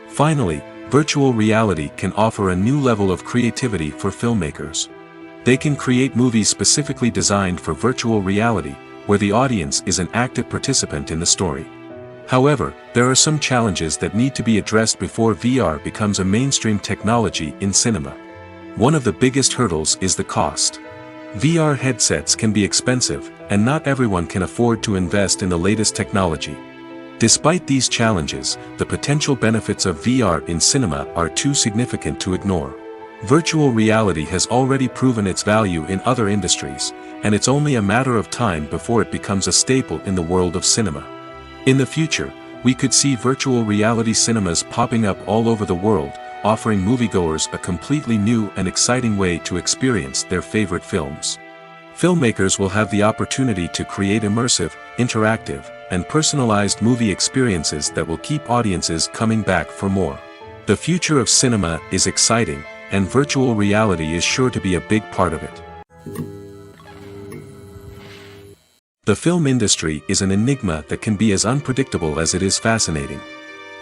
Finally, virtual reality can offer a new level of creativity for filmmakers. They can create movies specifically designed for virtual reality, where the audience is an active participant in the story. However, there are some challenges that need to be addressed before VR becomes a mainstream technology in cinema. One of the biggest hurdles is the cost. VR headsets can be expensive, and not everyone can afford to invest in the latest technology. Despite these challenges, the potential benefits of VR in cinema are too significant to ignore. Virtual reality has already proven its value in other industries, and it's only a matter of time before it becomes a staple in the world of cinema. In the future, we could see virtual reality cinemas popping up all over the world, offering moviegoers a completely new and exciting way to experience their favorite films. Filmmakers will have the opportunity to create immersive, interactive, and personalized movie experiences that will keep audiences coming back for more. The future of cinema is exciting, and virtual reality is sure to be a big part of it. The film industry is an enigma that can be as unpredictable as it is fascinating.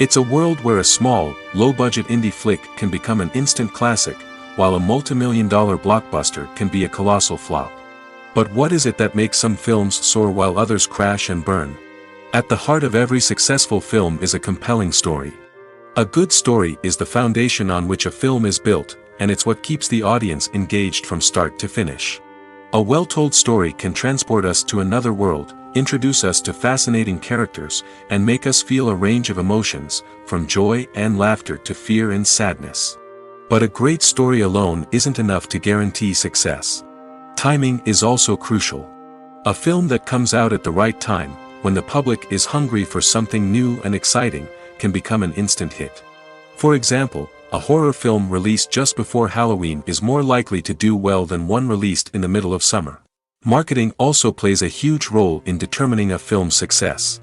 It's a world where a small, low-budget indie flick can become an instant classic, while a multi-million-dollar blockbuster can be a colossal flop. But what is it that makes some films soar while others crash and burn? At the heart of every successful film is a compelling story. A good story is the foundation on which a film is built, and it's what keeps the audience engaged from start to finish. A well-told story can transport us to another world, introduce us to fascinating characters, and make us feel a range of emotions, from joy and laughter to fear and sadness. But a great story alone isn't enough to guarantee success. Timing is also crucial. A film that comes out at the right time, when the public is hungry for something new and exciting, can become an instant hit. For example, a horror film released just before Halloween is more likely to do well than one released in the middle of summer. Marketing also plays a huge role in determining a film's success.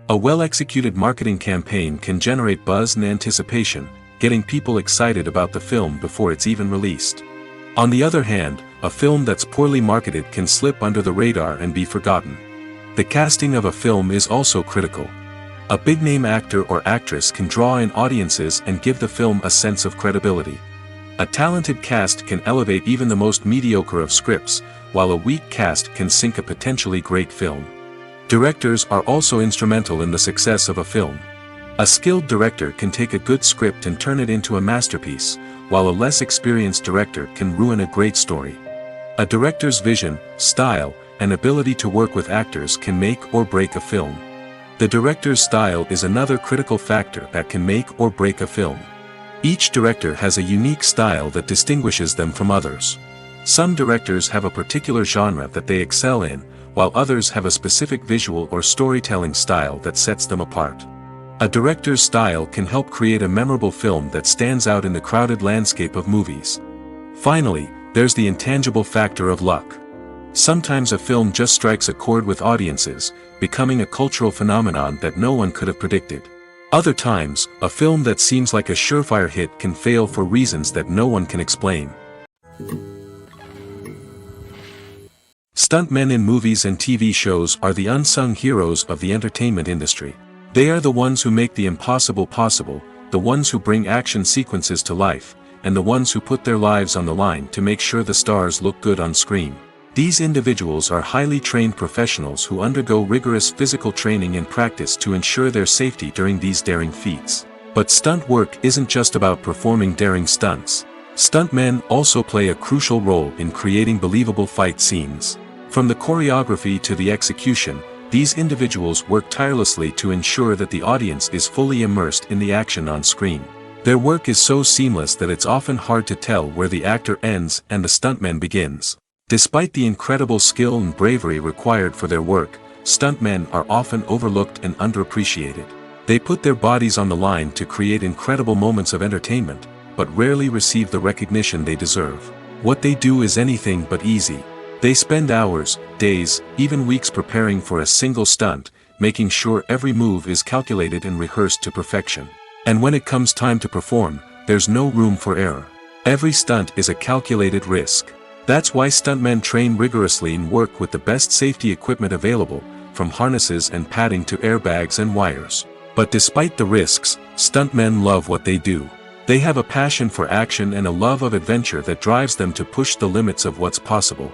A well-executed marketing campaign can generate buzz and anticipation, getting people excited about the film before it's even released. On the other hand, a film that's poorly marketed can slip under the radar and be forgotten. The casting of a film is also critical. A big-name actor or actress can draw in audiences and give the film a sense of credibility. A talented cast can elevate even the most mediocre of scripts, while a weak cast can sink a potentially great film. Directors are also instrumental in the success of a film. A skilled director can take a good script and turn it into a masterpiece, while a less experienced director can ruin a great story. A director's vision, style, and ability to work with actors can make or break a film. The director's style is another critical factor that can make or break a film. Each director has a unique style that distinguishes them from others. Some directors have a particular genre that they excel in, while others have a specific visual or storytelling style that sets them apart. A director's style can help create a memorable film that stands out in the crowded landscape of movies. Finally, there's the intangible factor of luck. Sometimes a film just strikes a chord with audiences, becoming a cultural phenomenon that no one could have predicted. Other times, a film that seems like a surefire hit can fail for reasons that no one can explain. Stuntmen in movies and TV shows are the unsung heroes of the entertainment industry. They are the ones who make the impossible possible, the ones who bring action sequences to life, and the ones who put their lives on the line to make sure the stars look good on screen. These individuals are highly trained professionals who undergo rigorous physical training and practice to ensure their safety during these daring feats. But stunt work isn't just about performing daring stunts. Stuntmen also play a crucial role in creating believable fight scenes. From the choreography to the execution, these individuals work tirelessly to ensure that the audience is fully immersed in the action on screen. Their work is so seamless that it's often hard to tell where the actor ends and the stuntman begins. Despite the incredible skill and bravery required for their work, stuntmen are often overlooked and underappreciated. They put their bodies on the line to create incredible moments of entertainment, but rarely receive the recognition they deserve. What they do is anything but easy. They spend hours, days, even weeks preparing for a single stunt, making sure every move is calculated and rehearsed to perfection. And when it comes time to perform, there's no room for error. Every stunt is a calculated risk. That's why stuntmen train rigorously and work with the best safety equipment available, from harnesses and padding to airbags and wires. But despite the risks, stuntmen love what they do. They have a passion for action and a love of adventure that drives them to push the limits of what's possible.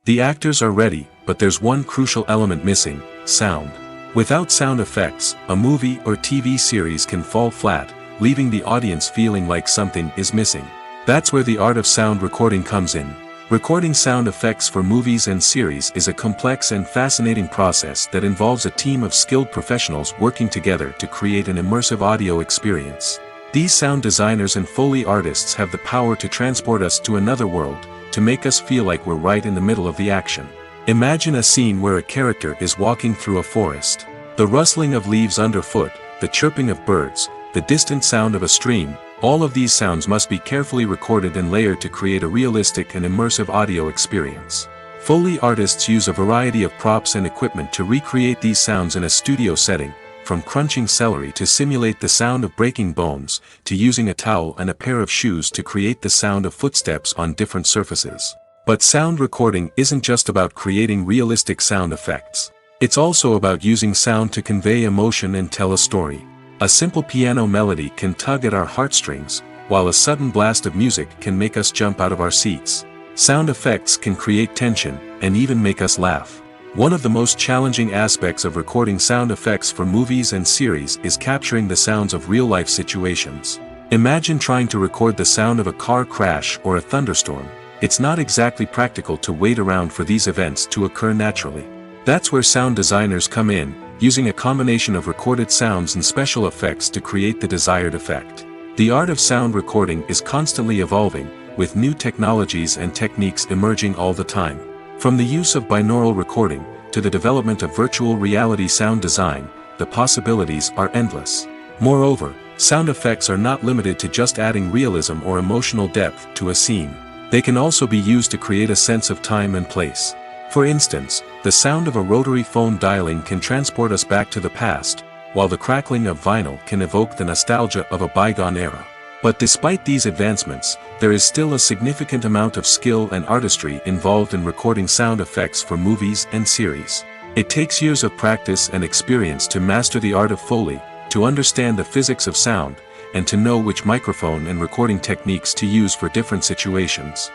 The actors are ready, but there's one crucial element missing: sound. Without sound effects, a movie or TV series can fall flat, leaving the audience feeling like something is missing. That's where the art of sound recording comes in. Recording sound effects for movies and series is a complex and fascinating process that involves a team of skilled professionals working together to create an immersive audio experience. These sound designers and Foley artists have the power to transport us to another world, to make us feel like we're right in the middle of the action. Imagine a scene where a character is walking through a forest. The rustling of leaves underfoot, the chirping of birds, the distant sound of a stream, All of these sounds must be carefully recorded and layered to create a realistic and immersive audio experience. Foley artists use a variety of props and equipment to recreate these sounds in a studio setting, from crunching celery to simulate the sound of breaking bones, to using a towel and a pair of shoes to create the sound of footsteps on different surfaces. But sound recording isn't just about creating realistic sound effects. It's also about using sound to convey emotion and tell a story. A simple piano melody can tug at our heartstrings, while a sudden blast of music can make us jump out of our seats. Sound effects can create tension, and even make us laugh. One of the most challenging aspects of recording sound effects for movies and series is capturing the sounds of real-life situations. Imagine trying to record the sound of a car crash or a thunderstorm. It's not exactly practical to wait around for these events to occur naturally. That's where sound designers come in, using a combination of recorded sounds and special effects to create the desired effect. The art of sound recording is constantly evolving, with new technologies and techniques emerging all the time. From the use of binaural recording, to the development of virtual reality sound design, the possibilities are endless. Moreover, sound effects are not limited to just adding realism or emotional depth to a scene. They can also be used to create a sense of time and place. For instance, the sound of a rotary phone dialing can transport us back to the past, while the crackling of vinyl can evoke the nostalgia of a bygone era. But despite these advancements, there is still a significant amount of skill and artistry involved in recording sound effects for movies and series. It takes years of practice and experience to master the art of Foley, to understand the physics of sound, and to know which microphone and recording techniques to use for different situations.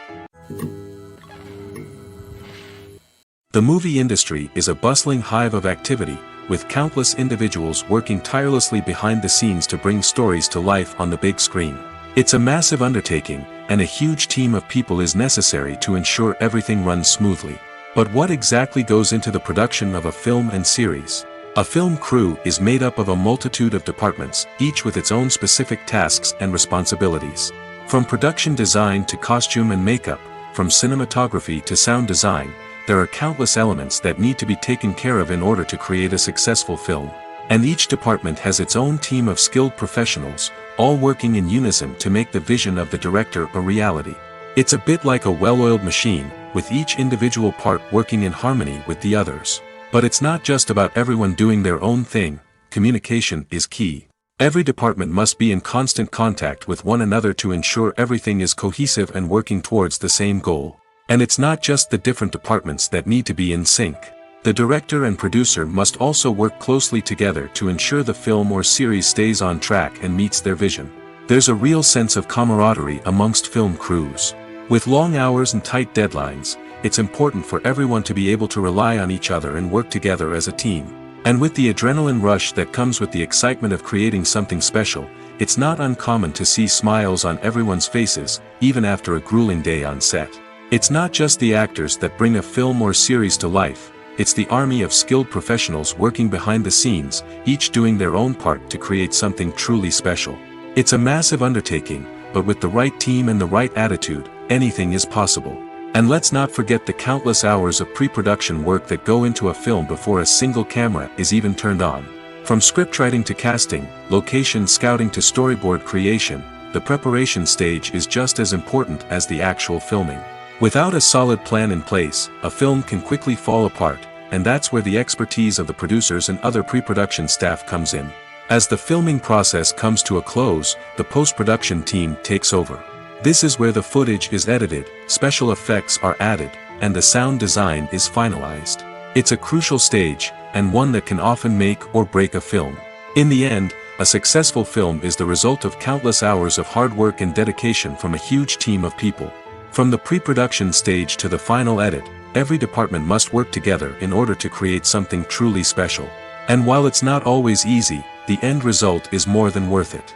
The movie industry is a bustling hive of activity, with countless individuals working tirelessly behind the scenes to bring stories to life on the big screen. It's a massive undertaking, and a huge team of people is necessary to ensure everything runs smoothly. But what exactly goes into the production of a film and series? A film crew is made up of a multitude of departments, each with its own specific tasks and responsibilities. From production design to costume and makeup, from cinematography to sound design, there are countless elements that need to be taken care of in order to create a successful film. And each department has its own team of skilled professionals, all working in unison to make the vision of the director a reality. It's a bit like a well-oiled machine, with each individual part working in harmony with the others. But it's not just about everyone doing their own thing. Communication is key. Every department must be in constant contact with one another to ensure everything is cohesive and working towards the same goal. And it's not just the different departments that need to be in sync. The director and producer must also work closely together to ensure the film or series stays on track and meets their vision. There's a real sense of camaraderie amongst film crews. With long hours and tight deadlines, it's important for everyone to be able to rely on each other and work together as a team. And with the adrenaline rush that comes with the excitement of creating something special, it's not uncommon to see smiles on everyone's faces, even after a grueling day on set. It's not just the actors that bring a film or series to life, it's the army of skilled professionals working behind the scenes, each doing their own part to create something truly special. It's a massive undertaking, but with the right team and the right attitude, anything is possible. And let's not forget the countless hours of pre-production work that go into a film before a single camera is even turned on. From scriptwriting to casting, location scouting to storyboard creation, the preparation stage is just as important as the actual filming. Without a solid plan in place, a film can quickly fall apart, and that's where the expertise of the producers and other pre-production staff comes in. As the filming process comes to a close, the post-production team takes over. This is where the footage is edited, special effects are added, and the sound design is finalized. It's a crucial stage, and one that can often make or break a film. In the end, a successful film is the result of countless hours of hard work and dedication from a huge team of people. From the pre-production stage to the final edit, every department must work together in order to create something truly special. And while it's not always easy, the end result is more than worth it.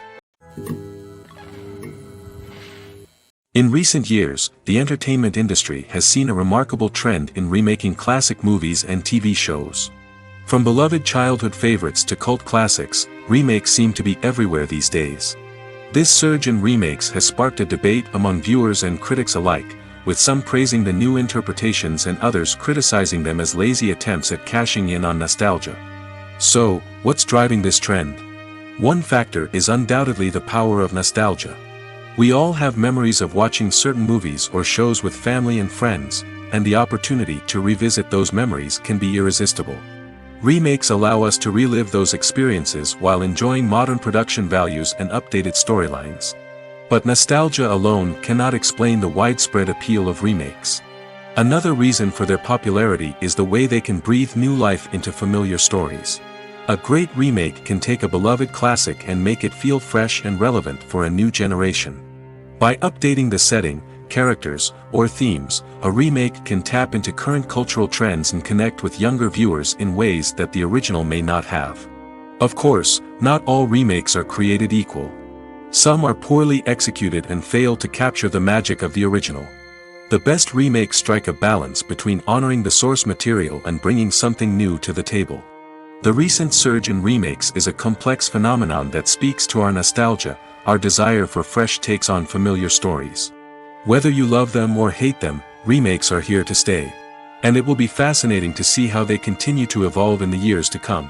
In recent years, the entertainment industry has seen a remarkable trend in remaking classic movies and TV shows. From beloved childhood favorites to cult classics, remakes seem to be everywhere these days. This surge in remakes has sparked a debate among viewers and critics alike, with some praising the new interpretations and others criticizing them as lazy attempts at cashing in on nostalgia. So, what's driving this trend? One factor is undoubtedly the power of nostalgia. We all have memories of watching certain movies or shows with family and friends, and the opportunity to revisit those memories can be irresistible. Remakes allow us to relive those experiences while enjoying modern production values and updated storylines. But nostalgia alone cannot explain the widespread appeal of remakes. Another reason for their popularity is the way they can breathe new life into familiar stories. A great remake can take a beloved classic and make it feel fresh and relevant for a new generation. By updating the setting, characters, or themes, a remake can tap into current cultural trends and connect with younger viewers in ways that the original may not have. Of course, not all remakes are created equal. Some are poorly executed and fail to capture the magic of the original. The best remakes strike a balance between honoring the source material and bringing something new to the table. The recent surge in remakes is a complex phenomenon that speaks to our nostalgia, our desire for fresh takes on familiar stories. Whether you love them or hate them, remakes are here to stay. And it will be fascinating to see how they continue to evolve in the years to come.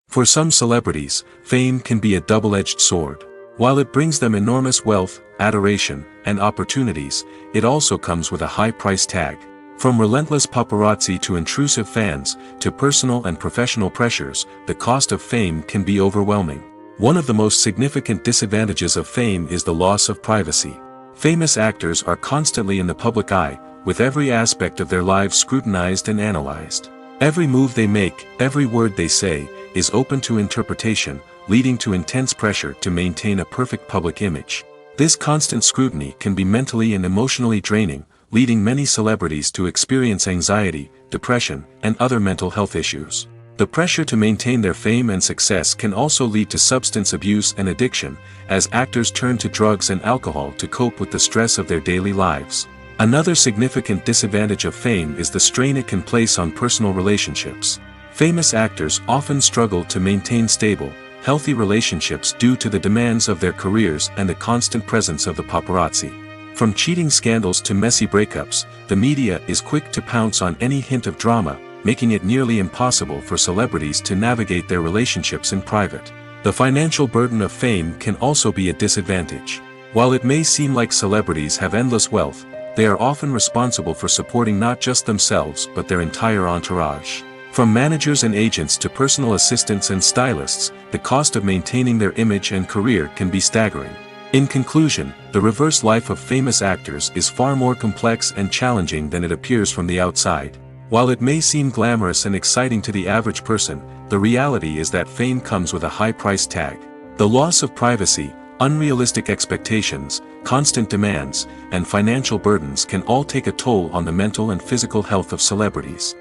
For some celebrities, fame can be a double-edged sword. While it brings them enormous wealth, adoration, and opportunities, it also comes with a high price tag. From relentless paparazzi to intrusive fans, to personal and professional pressures, the cost of fame can be overwhelming. One of the most significant disadvantages of fame is the loss of privacy. Famous actors are constantly in the public eye, with every aspect of their lives scrutinized and analyzed. Every move they make, every word they say, is open to interpretation, leading to intense pressure to maintain a perfect public image. This constant scrutiny can be mentally and emotionally draining, leading many celebrities to experience anxiety, depression, and other mental health issues. The pressure to maintain their fame and success can also lead to substance abuse and addiction, as actors turn to drugs and alcohol to cope with the stress of their daily lives. Another significant disadvantage of fame is the strain it can place on personal relationships. Famous actors often struggle to maintain stable, healthy relationships due to the demands of their careers and the constant presence of the paparazzi. From cheating scandals to messy breakups, the media is quick to pounce on any hint of drama, making it nearly impossible for celebrities to navigate their relationships in private. The financial burden of fame can also be a disadvantage. While it may seem like celebrities have endless wealth, they are often responsible for supporting not just themselves but their entire entourage. From managers and agents to personal assistants and stylists, the cost of maintaining their image and career can be staggering. In conclusion, the reverse life of famous actors is far more complex and challenging than it appears from the outside. While it may seem glamorous and exciting to the average person, the reality is that fame comes with a high price tag. The loss of privacy, unrealistic expectations, constant demands, and financial burdens can all take a toll on the mental and physical health of celebrities.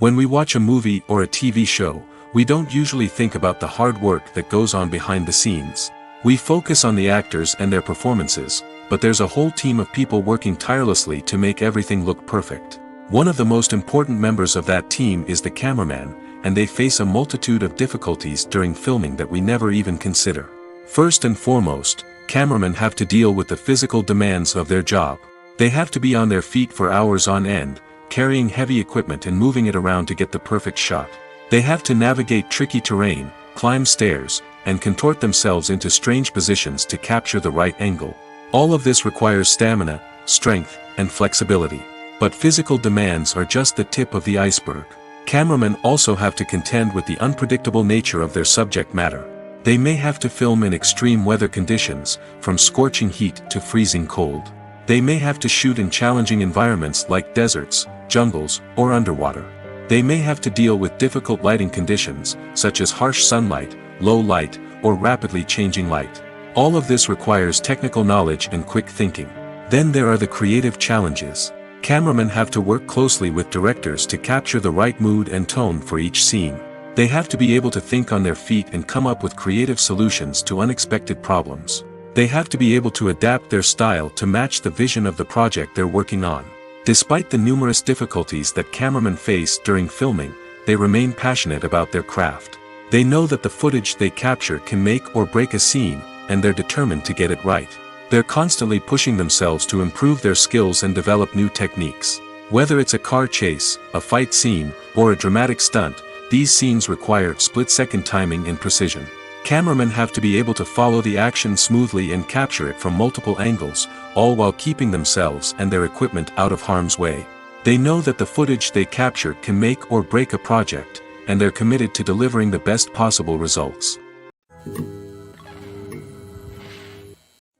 When we watch a movie or a TV show, we don't usually think about the hard work that goes on behind the scenes. We focus on the actors and their performances, but there's a whole team of people working tirelessly to make everything look perfect. One of the most important members of that team is the cameraman, and they face a multitude of difficulties during filming that we never even consider. First and foremost, cameramen have to deal with the physical demands of their job. They have to be on their feet for hours on end, carrying heavy equipment and moving it around to get the perfect shot. They have to navigate tricky terrain, climb stairs, and contort themselves into strange positions to capture the right angle. All of this requires stamina, strength, and flexibility. But physical demands are just the tip of the iceberg. Cameramen also have to contend with the unpredictable nature of their subject matter. They may have to film in extreme weather conditions, from scorching heat to freezing cold. They may have to shoot in challenging environments like deserts, jungles, or underwater. They may have to deal with difficult lighting conditions, such as harsh sunlight, low light, or rapidly changing light. All of this requires technical knowledge and quick thinking. Then there are the creative challenges. Cameramen have to work closely with directors to capture the right mood and tone for each scene. They have to be able to think on their feet and come up with creative solutions to unexpected problems. They have to be able to adapt their style to match the vision of the project they're working on. Despite the numerous difficulties that cameramen face during filming, they remain passionate about their craft. They know that the footage they capture can make or break a scene, and they're determined to get it right. They're constantly pushing themselves to improve their skills and develop new techniques. Whether it's a car chase, a fight scene, or a dramatic stunt, these scenes require split-second timing and precision. Cameramen have to be able to follow the action smoothly and capture it from multiple angles, all while keeping themselves and their equipment out of harm's way. They know that the footage they capture can make or break a project, and they're committed to delivering the best possible results.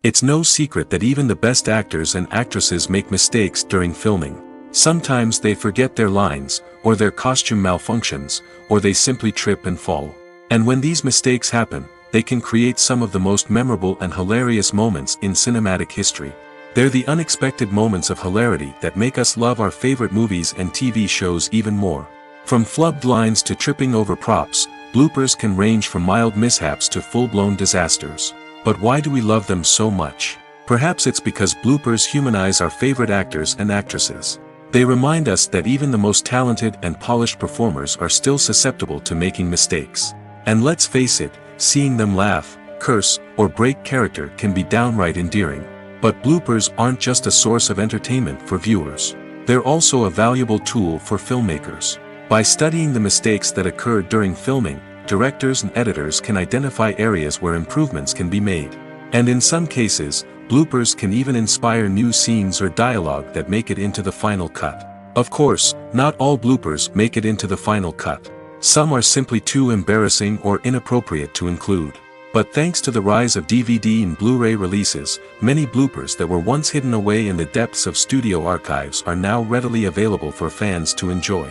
It's no secret that even the best actors and actresses make mistakes during filming. Sometimes they forget their lines, or their costume malfunctions, or they simply trip and fall. And when these mistakes happen, they can create some of the most memorable and hilarious moments in cinematic history. They're the unexpected moments of hilarity that make us love our favorite movies and TV shows even more. From flubbed lines to tripping over props, bloopers can range from mild mishaps to full-blown disasters. But why do we love them so much? Perhaps it's because bloopers humanize our favorite actors and actresses. They remind us that even the most talented and polished performers are still susceptible to making mistakes. And let's face it, seeing them laugh, curse, or break character can be downright endearing. But bloopers aren't just a source of entertainment for viewers. They're also a valuable tool for filmmakers. By studying the mistakes that occurred during filming, directors and editors can identify areas where improvements can be made. And in some cases, bloopers can even inspire new scenes or dialogue that make it into the final cut. Of course, not all bloopers make it into the final cut. Some are simply too embarrassing or inappropriate to include. But thanks to the rise of DVD and Blu-ray releases, many bloopers that were once hidden away in the depths of studio archives are now readily available for fans to enjoy.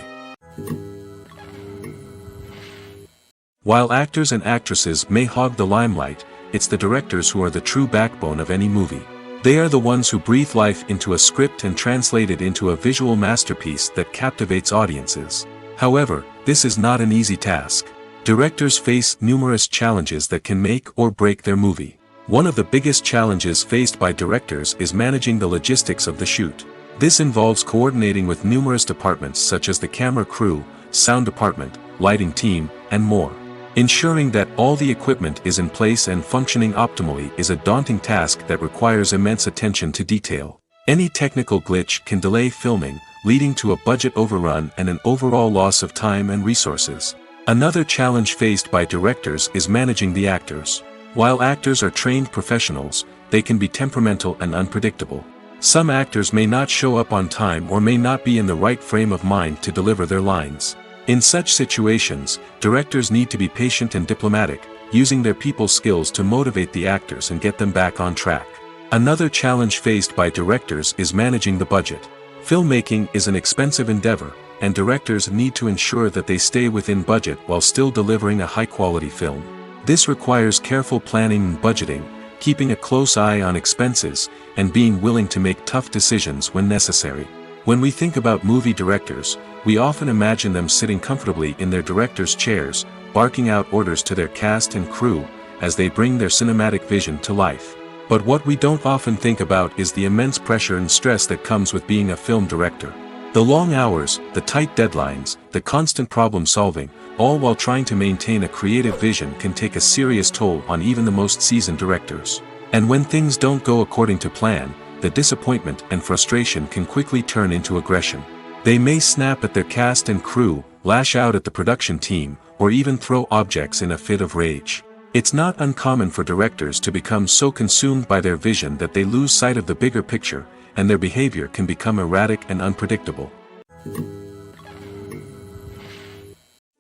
While actors and actresses may hog the limelight, it's the directors who are the true backbone of any movie. They are the ones who breathe life into a script and translate it into a visual masterpiece that captivates audiences. However, this is not an easy task. Directors face numerous challenges that can make or break their movie. One of the biggest challenges faced by directors is managing the logistics of the shoot. This involves coordinating with numerous departments such as the camera crew, sound department, lighting team, and more. Ensuring that all the equipment is in place and functioning optimally is a daunting task that requires immense attention to detail. Any technical glitch can delay filming, leading to a budget overrun and an overall loss of time and resources. Another challenge faced by directors is managing the actors. While actors are trained professionals, they can be temperamental and unpredictable. Some actors may not show up on time or may not be in the right frame of mind to deliver their lines. In such situations, directors need to be patient and diplomatic, using their people skills to motivate the actors and get them back on track. Another challenge faced by directors is managing the budget. Filmmaking is an expensive endeavor, and directors need to ensure that they stay within budget while still delivering a high-quality film. This requires careful planning and budgeting, keeping a close eye on expenses, and being willing to make tough decisions when necessary. When we think about movie directors, we often imagine them sitting comfortably in their director's chairs, barking out orders to their cast and crew, as they bring their cinematic vision to life. But what we don't often think about is the immense pressure and stress that comes with being a film director. The long hours, the tight deadlines, the constant problem solving, all while trying to maintain a creative vision can take a serious toll on even the most seasoned directors. And when things don't go according to plan, the disappointment and frustration can quickly turn into aggression. They may snap at their cast and crew, lash out at the production team, or even throw objects in a fit of rage. It's not uncommon for directors to become so consumed by their vision that they lose sight of the bigger picture, and their behavior can become erratic and unpredictable.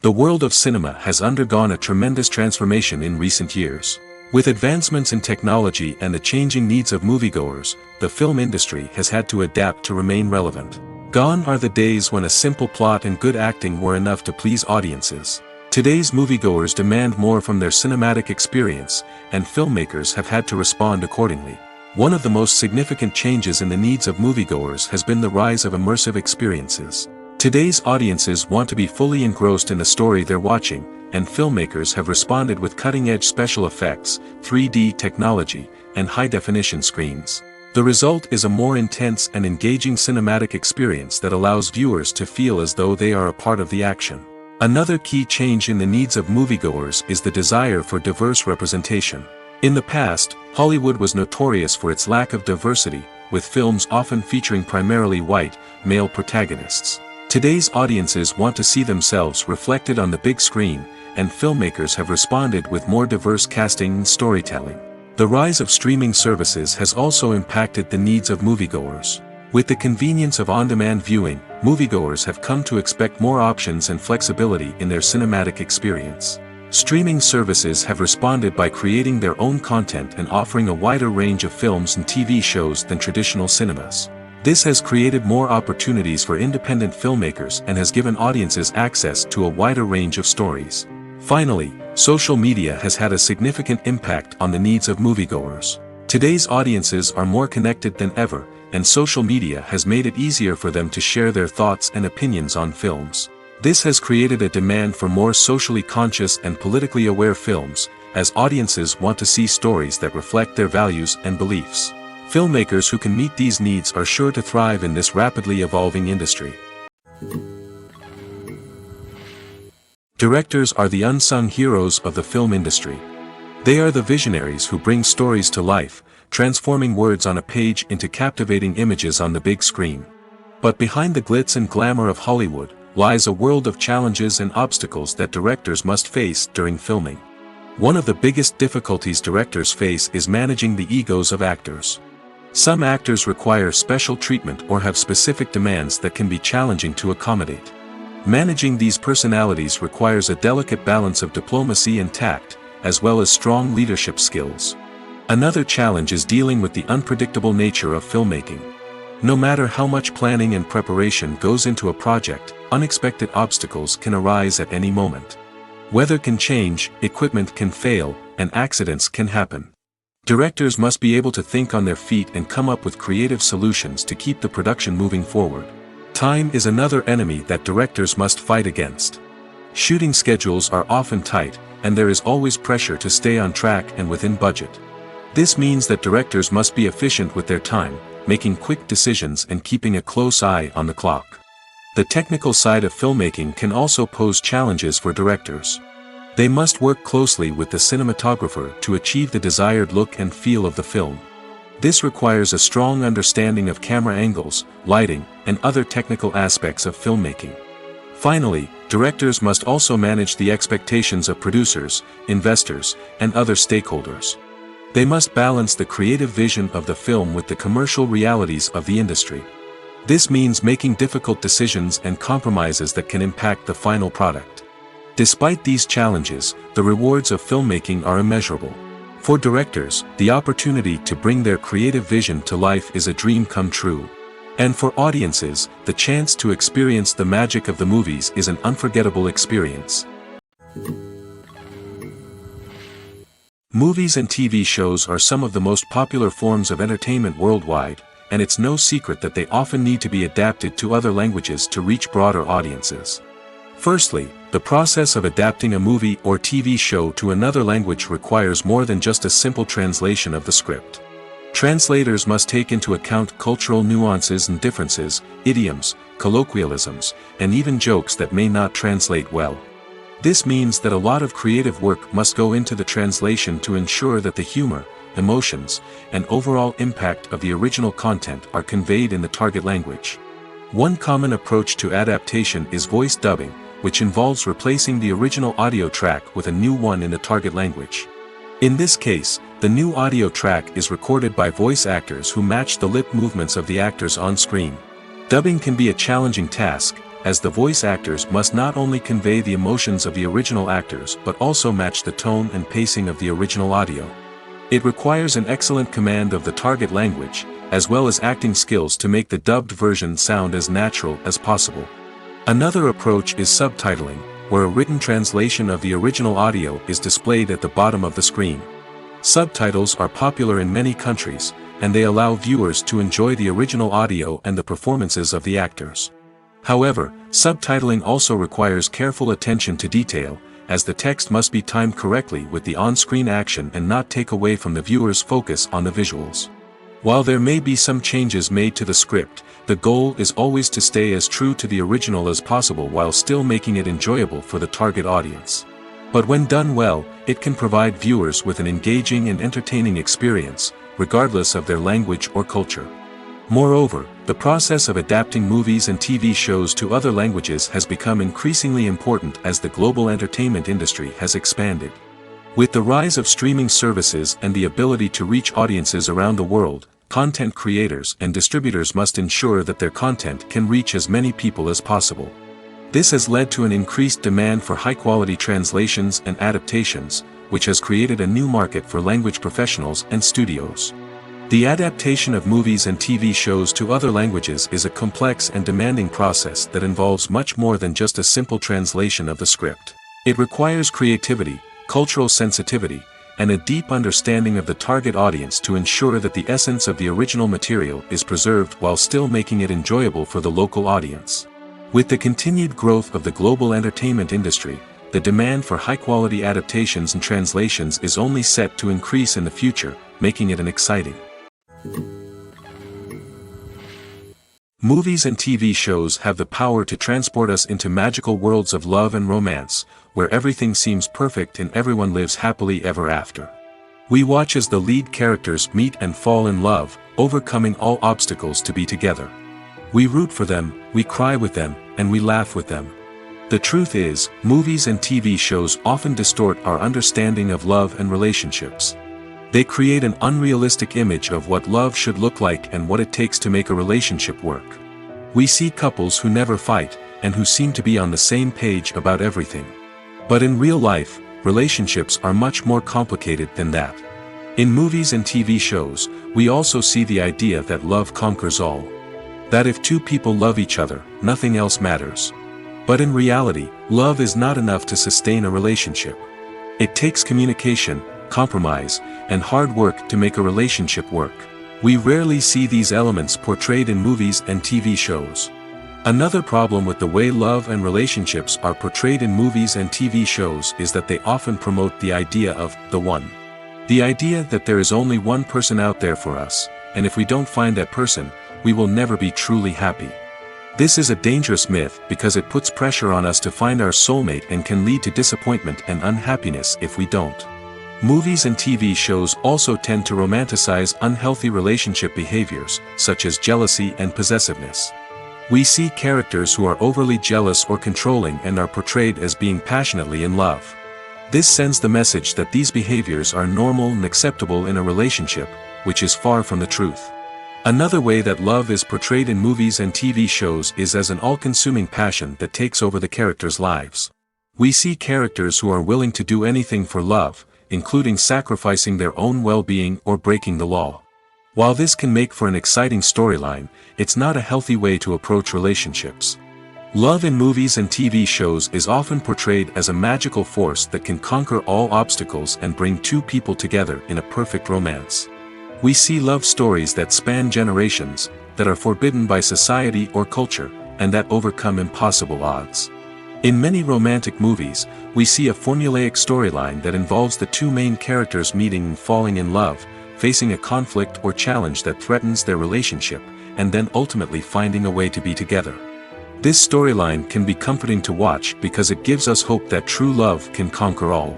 The world of cinema has undergone a tremendous transformation in recent years. With advancements in technology and the changing needs of moviegoers, the film industry has had to adapt to remain relevant. Gone are the days when a simple plot and good acting were enough to please audiences. Today's moviegoers demand more from their cinematic experience, and filmmakers have had to respond accordingly. One of the most significant changes in the needs of moviegoers has been the rise of immersive experiences. Today's audiences want to be fully engrossed in the story they're watching, and filmmakers have responded with cutting-edge special effects, 3D technology, and high-definition screens. The result is a more intense and engaging cinematic experience that allows viewers to feel as though they are a part of the action. Another key change in the needs of moviegoers is the desire for diverse representation. In the past, Hollywood was notorious for its lack of diversity, with films often featuring primarily white, male protagonists. Today's audiences want to see themselves reflected on the big screen, and filmmakers have responded with more diverse casting and storytelling. The rise of streaming services has also impacted the needs of moviegoers. With the convenience of on-demand viewing, moviegoers have come to expect more options and flexibility in their cinematic experience. Streaming services have responded by creating their own content and offering a wider range of films and TV shows than traditional cinemas. This has created more opportunities for independent filmmakers and has given audiences access to a wider range of stories. Finally, social media has had a significant impact on the needs of moviegoers. Today's audiences are more connected than ever, and social media has made it easier for them to share their thoughts and opinions on films. This has created a demand for more socially conscious and politically aware films, as audiences want to see stories that reflect their values and beliefs. Filmmakers who can meet these needs are sure to thrive in this rapidly evolving industry. Directors are the unsung heroes of the film industry. They are the visionaries who bring stories to life, transforming words on a page into captivating images on the big screen. But behind the glitz and glamour of Hollywood lies a world of challenges and obstacles that directors must face during filming. One of the biggest difficulties directors face is managing the egos of actors. Some actors require special treatment or have specific demands that can be challenging to accommodate. Managing these personalities requires a delicate balance of diplomacy and tact, as well as strong leadership skills. Another challenge is dealing with the unpredictable nature of filmmaking. No matter how much planning and preparation goes into a project, unexpected obstacles can arise at any moment. Weather can change, equipment can fail, and accidents can happen. Directors must be able to think on their feet and come up with creative solutions to keep the production moving forward. Time is another enemy that directors must fight against. Shooting schedules are often tight, and there is always pressure to stay on track and within budget. This means that directors must be efficient with their time, making quick decisions and keeping a close eye on the clock. The technical side of filmmaking can also pose challenges for directors. They must work closely with the cinematographer to achieve the desired look and feel of the film. This requires a strong understanding of camera angles, lighting, and other technical aspects of filmmaking. Finally, directors must also manage the expectations of producers, investors, and other stakeholders. They must balance the creative vision of the film with the commercial realities of the industry. This means making difficult decisions and compromises that can impact the final product. Despite these challenges, the rewards of filmmaking are immeasurable. For directors, the opportunity to bring their creative vision to life is a dream come true. And for audiences, the chance to experience the magic of the movies is an unforgettable experience. Movies and TV shows are some of the most popular forms of entertainment worldwide, and it's no secret that they often need to be adapted to other languages to reach broader audiences. Firstly, the process of adapting a movie or TV show to another language requires more than just a simple translation of the script. Translators must take into account cultural nuances and differences, idioms, colloquialisms, and even jokes that may not translate well. This means that a lot of creative work must go into the translation to ensure that the humor, emotions, and overall impact of the original content are conveyed in the target language. One common approach to adaptation is voice dubbing, which involves replacing the original audio track with a new one in the target language. In this case, the new audio track is recorded by voice actors who match the lip movements of the actors on screen. Dubbing can be a challenging task, as the voice actors must not only convey the emotions of the original actors but also match the tone and pacing of the original audio. It requires an excellent command of the target language, as well as acting skills to make the dubbed version sound as natural as possible. Another approach is subtitling, where a written translation of the original audio is displayed at the bottom of the screen. Subtitles are popular in many countries, and they allow viewers to enjoy the original audio and the performances of the actors. However, subtitling also requires careful attention to detail, as the text must be timed correctly with the on-screen action and not take away from the viewer's focus on the visuals. While there may be some changes made to the script, the goal is always to stay as true to the original as possible while still making it enjoyable for the target audience. But when done well, it can provide viewers with an engaging and entertaining experience, regardless of their language or culture. Moreover, the process of adapting movies and TV shows to other languages has become increasingly important as the global entertainment industry has expanded. With the rise of streaming services and the ability to reach audiences around the world, content creators and distributors must ensure that their content can reach as many people as possible. This has led to an increased demand for high-quality translations and adaptations, which has created a new market for language professionals and studios. The adaptation of movies and TV shows to other languages is a complex and demanding process that involves much more than just a simple translation of the script. It requires creativity, cultural sensitivity, and a deep understanding of the target audience to ensure that the essence of the original material is preserved while still making it enjoyable for the local audience. With the continued growth of the global entertainment industry, the demand for high-quality adaptations and translations is only set to increase in the future, making it an exciting. Movies and TV shows have the power to transport us into magical worlds of love and romance, where everything seems perfect and everyone lives happily ever after. We watch as the lead characters meet and fall in love, overcoming all obstacles to be together. We root for them, we cry with them, and we laugh with them. The truth is, movies and TV shows often distort our understanding of love and relationships. They create an unrealistic image of what love should look like and what it takes to make a relationship work. We see couples who never fight, and who seem to be on the same page about everything. But in real life, relationships are much more complicated than that. In movies and TV shows, we also see the idea that love conquers all. That if two people love each other, nothing else matters. But in reality, love is not enough to sustain a relationship. It takes communication, compromise, and hard work to make a relationship work. We rarely see these elements portrayed in movies and TV shows. Another problem with the way love and relationships are portrayed in movies and TV shows is that they often promote the idea of the one. The idea that there is only one person out there for us, and if we don't find that person, we will never be truly happy. This is a dangerous myth because it puts pressure on us to find our soulmate and can lead to disappointment and unhappiness if we don't. Movies and TV shows also tend to romanticize unhealthy relationship behaviors, such as jealousy and possessiveness. We see characters who are overly jealous or controlling and are portrayed as being passionately in love. This sends the message that these behaviors are normal and acceptable in a relationship, which is far from the truth. Another way that love is portrayed in movies and TV shows is as an all-consuming passion that takes over the characters' lives. We see characters who are willing to do anything for love, including sacrificing their own well-being or breaking the law. While this can make for an exciting storyline, it's not a healthy way to approach relationships. Love in movies and TV shows is often portrayed as a magical force that can conquer all obstacles and bring two people together in a perfect romance. We see love stories that span generations, that are forbidden by society or culture, and that overcome impossible odds. In many romantic movies, we see a formulaic storyline that involves the two main characters meeting and falling in love, facing a conflict or challenge that threatens their relationship, and then ultimately finding a way to be together. This storyline can be comforting to watch because it gives us hope that true love can conquer all.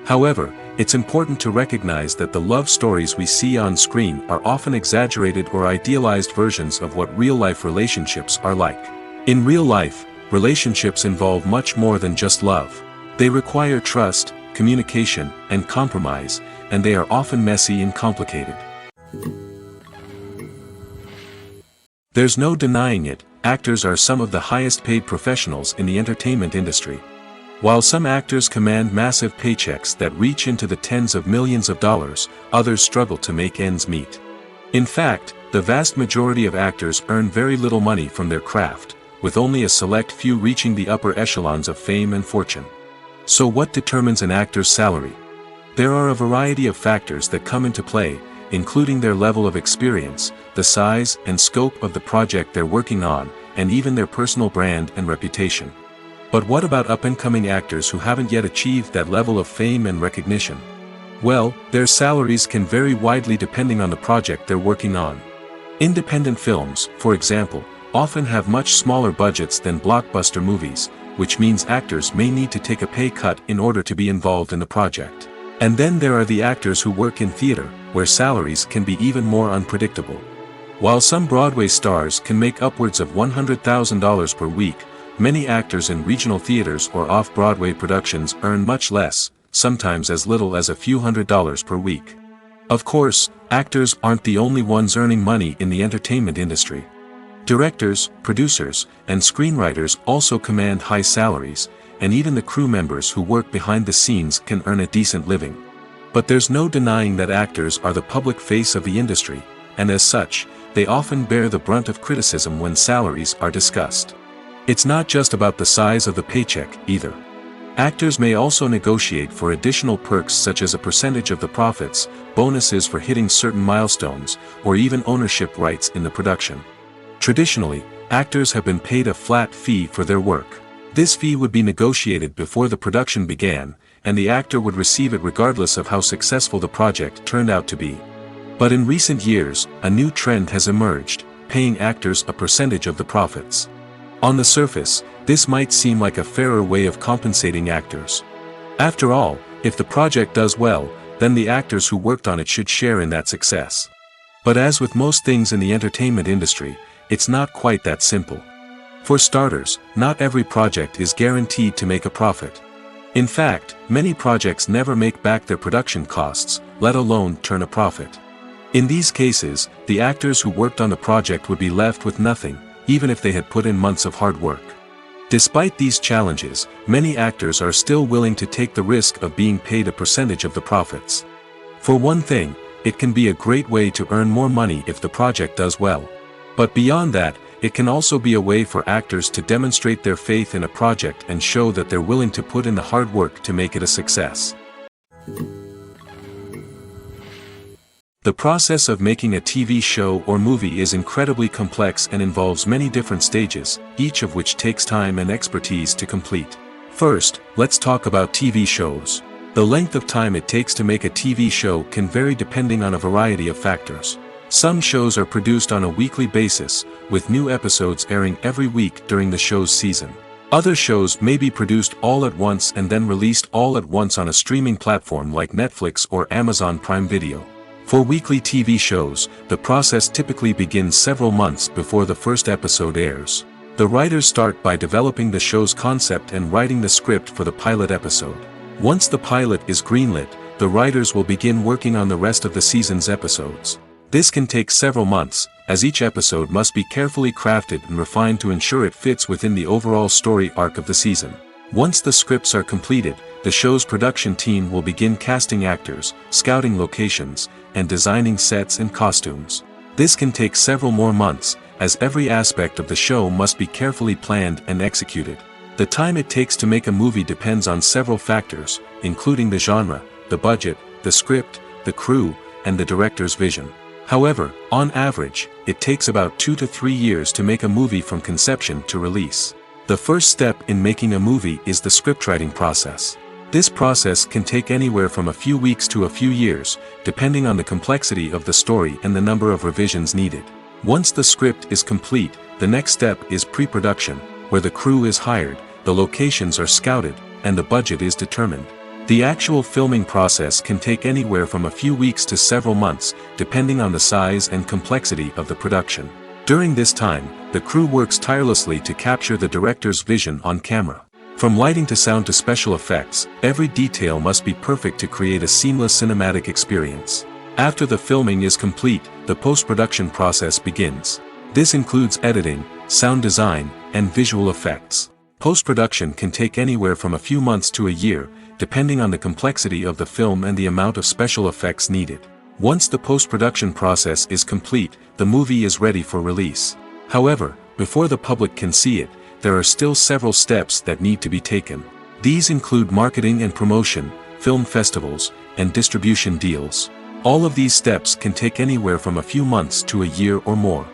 However, it's important to recognize that the love stories we see on screen are often exaggerated or idealized versions of what real-life relationships are like. In real life, relationships involve much more than just love. They require trust, communication, and compromise, and they are often messy and complicated. There's no denying it, actors are some of the highest paid professionals in the entertainment industry. While some actors command massive paychecks that reach into the tens of millions of dollars, others struggle to make ends meet. In fact, the vast majority of actors earn very little money from their craft, with only a select few reaching the upper echelons of fame and fortune. So what determines an actor's salary? There are a variety of factors that come into play, including their level of experience, the size and scope of the project they're working on, and even their personal brand and reputation. But what about up-and-coming actors who haven't yet achieved that level of fame and recognition? Well, their salaries can vary widely depending on the project they're working on. Independent films, for example, often have much smaller budgets than blockbuster movies, which means actors may need to take a pay cut in order to be involved in the project. And then there are the actors who work in theater, where salaries can be even more unpredictable. While some Broadway stars can make upwards of $100,000 per week, many actors in regional theaters or off-Broadway productions earn much less, sometimes as little as a few $100s per week. Of course, actors aren't the only ones earning money in the entertainment industry. Directors, producers, and screenwriters also command high salaries, and even the crew members who work behind the scenes can earn a decent living. But there's no denying that actors are the public face of the industry, and as such, they often bear the brunt of criticism when salaries are discussed. It's not just about the size of the paycheck, either. Actors may also negotiate for additional perks such as a percentage of the profits, bonuses for hitting certain milestones, or even ownership rights in the production. Traditionally, actors have been paid a flat fee for their work. This fee would be negotiated before the production began, and the actor would receive it regardless of how successful the project turned out to be. But in recent years, a new trend has emerged, paying actors a percentage of the profits. On the surface, this might seem like a fairer way of compensating actors. After all, if the project does well, then the actors who worked on it should share in that success. But as with most things in the entertainment industry, it's not quite that simple. For starters, not every project is guaranteed to make a profit. In fact, many projects never make back their production costs, let alone turn a profit. In these cases, the actors who worked on the project would be left with nothing, even if they had put in months of hard work. Despite these challenges, many actors are still willing to take the risk of being paid a percentage of the profits. For one thing, it can be a great way to earn more money if the project does well. But beyond that, it can also be a way for actors to demonstrate their faith in a project and show that they're willing to put in the hard work to make it a success. The process of making a TV show or movie is incredibly complex and involves many different stages, each of which takes time and expertise to complete. First, let's talk about TV shows. The length of time it takes to make a TV show can vary depending on a variety of factors. Some shows are produced on a weekly basis, with new episodes airing every week during the show's season. Other shows may be produced all at once and then released all at once on a streaming platform like Netflix or Amazon Prime Video. For weekly TV shows, the process typically begins several months before the first episode airs. The writers start by developing the show's concept and writing the script for the pilot episode. Once the pilot is greenlit, the writers will begin working on the rest of the season's episodes. This can take several months, as each episode must be carefully crafted and refined to ensure it fits within the overall story arc of the season. Once the scripts are completed, the show's production team will begin casting actors, scouting locations, and designing sets and costumes. This can take several more months, as every aspect of the show must be carefully planned and executed. The time it takes to make a movie depends on several factors, including the genre, the budget, the script, the crew, and the director's vision. However, on average, it takes about 2 to 3 years to make a movie from conception to release. The first step in making a movie is the scriptwriting process. This process can take anywhere from a few weeks to a few years, depending on the complexity of the story and the number of revisions needed. Once the script is complete, the next step is pre-production, where the crew is hired, the locations are scouted, and the budget is determined. The actual filming process can take anywhere from a few weeks to several months, depending on the size and complexity of the production. During this time, the crew works tirelessly to capture the director's vision on camera. From lighting to sound to special effects, every detail must be perfect to create a seamless cinematic experience. After the filming is complete, the post-production process begins. This includes editing, sound design, and visual effects. Post-production can take anywhere from a few months to a year, depending on the complexity of the film and the amount of special effects needed. Once the post-production process is complete, the movie is ready for release. However, before the public can see it, there are still several steps that need to be taken. These include marketing and promotion, film festivals, and distribution deals. All of these steps can take anywhere from a few months to a year or more.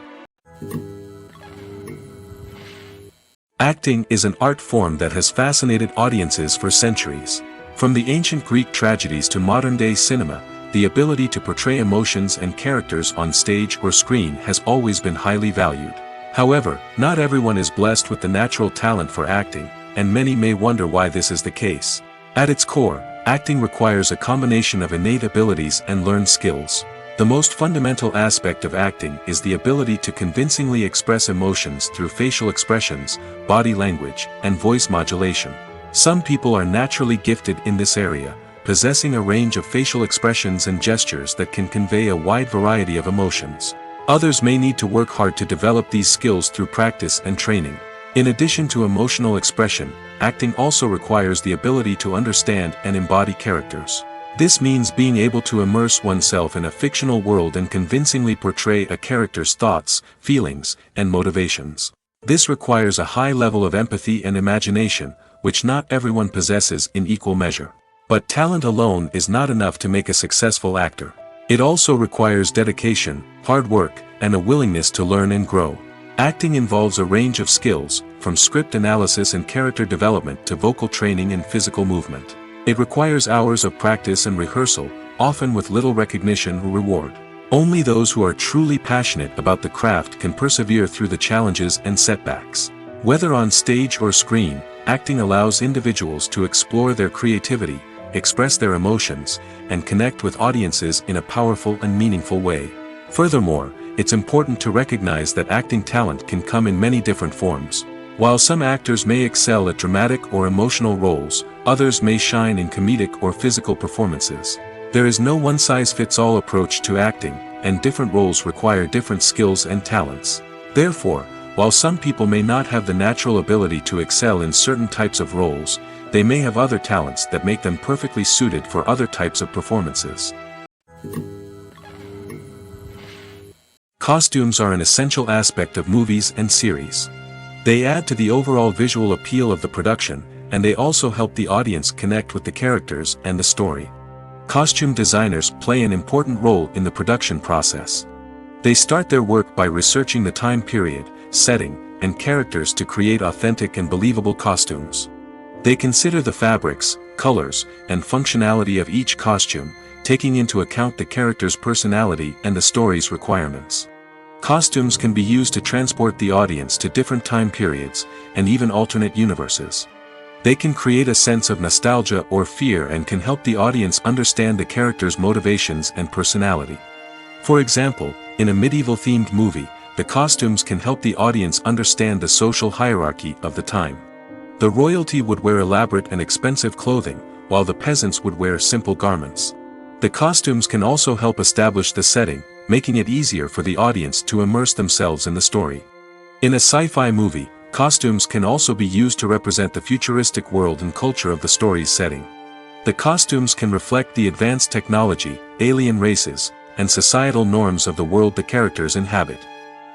Acting is an art form that has fascinated audiences for centuries. From the ancient Greek tragedies to modern-day cinema, the ability to portray emotions and characters on stage or screen has always been highly valued. However, not everyone is blessed with the natural talent for acting, and many may wonder why this is the case. At its core, acting requires a combination of innate abilities and learned skills. The most fundamental aspect of acting is the ability to convincingly express emotions through facial expressions, body language, and voice modulation. Some people are naturally gifted in this area, possessing a range of facial expressions and gestures that can convey a wide variety of emotions. Others may need to work hard to develop these skills through practice and training. In addition to emotional expression, acting also requires the ability to understand and embody characters. This means being able to immerse oneself in a fictional world and convincingly portray a character's thoughts, feelings, and motivations. This requires a high level of empathy and imagination, which not everyone possesses in equal measure. But talent alone is not enough to make a successful actor. It also requires dedication, hard work, and a willingness to learn and grow. Acting involves a range of skills, from script analysis and character development to vocal training and physical movement. It requires hours of practice and rehearsal, often with little recognition or reward. Only those who are truly passionate about the craft can persevere through the challenges and setbacks. Whether on stage or screen, acting allows individuals to explore their creativity, express their emotions, and connect with audiences in a powerful and meaningful way. Furthermore, it's important to recognize that acting talent can come in many different forms. While some actors may excel at dramatic or emotional roles, others may shine in comedic or physical performances. There is no one-size-fits-all approach to acting, and different roles require different skills and talents. Therefore, while some people may not have the natural ability to excel in certain types of roles, they may have other talents that make them perfectly suited for other types of performances. Costumes are an essential aspect of movies and series. They add to the overall visual appeal of the production, and they also help the audience connect with the characters and the story. Costume designers play an important role in the production process. They start their work by researching the time period, setting, and characters to create authentic and believable costumes. They consider the fabrics, colors, and functionality of each costume, taking into account the character's personality and the story's requirements. Costumes can be used to transport the audience to different time periods, and even alternate universes. They can create a sense of nostalgia or fear and can help the audience understand the character's motivations and personality. For example, in a medieval-themed movie, the costumes can help the audience understand the social hierarchy of the time. The royalty would wear elaborate and expensive clothing, while the peasants would wear simple garments. The costumes can also help establish the setting, making it easier for the audience to immerse themselves in the story. In a sci-fi movie, costumes can also be used to represent the futuristic world and culture of the story's setting. The costumes can reflect the advanced technology, alien races, and societal norms of the world the characters inhabit.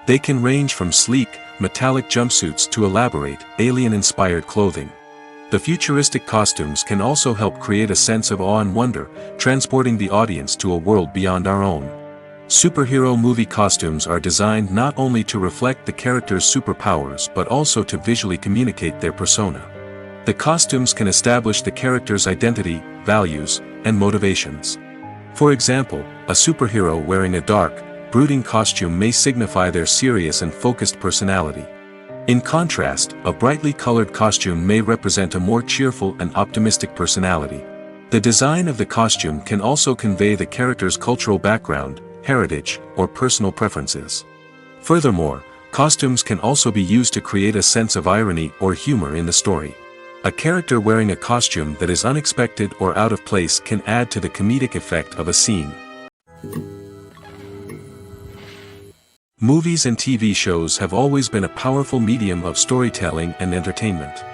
They can range from sleek, metallic jumpsuits to elaborate, alien-inspired clothing. The futuristic costumes can also help create a sense of awe and wonder, transporting the audience to a world beyond our own. Superhero movie costumes are designed not only to reflect the character's superpowers but also to visually communicate their persona. The costumes can establish the character's identity, values, and motivations. For example, a superhero wearing a dark, brooding costume may signify their serious and focused personality. In contrast, a brightly colored costume may represent a more cheerful and optimistic personality. The design of the costume can also convey the character's cultural background, heritage, or personal preferences. Furthermore, costumes can also be used to create a sense of irony or humor in the story. A character wearing a costume that is unexpected or out of place can add to the comedic effect of a scene. Movies and TV shows have always been a powerful medium of storytelling and entertainment.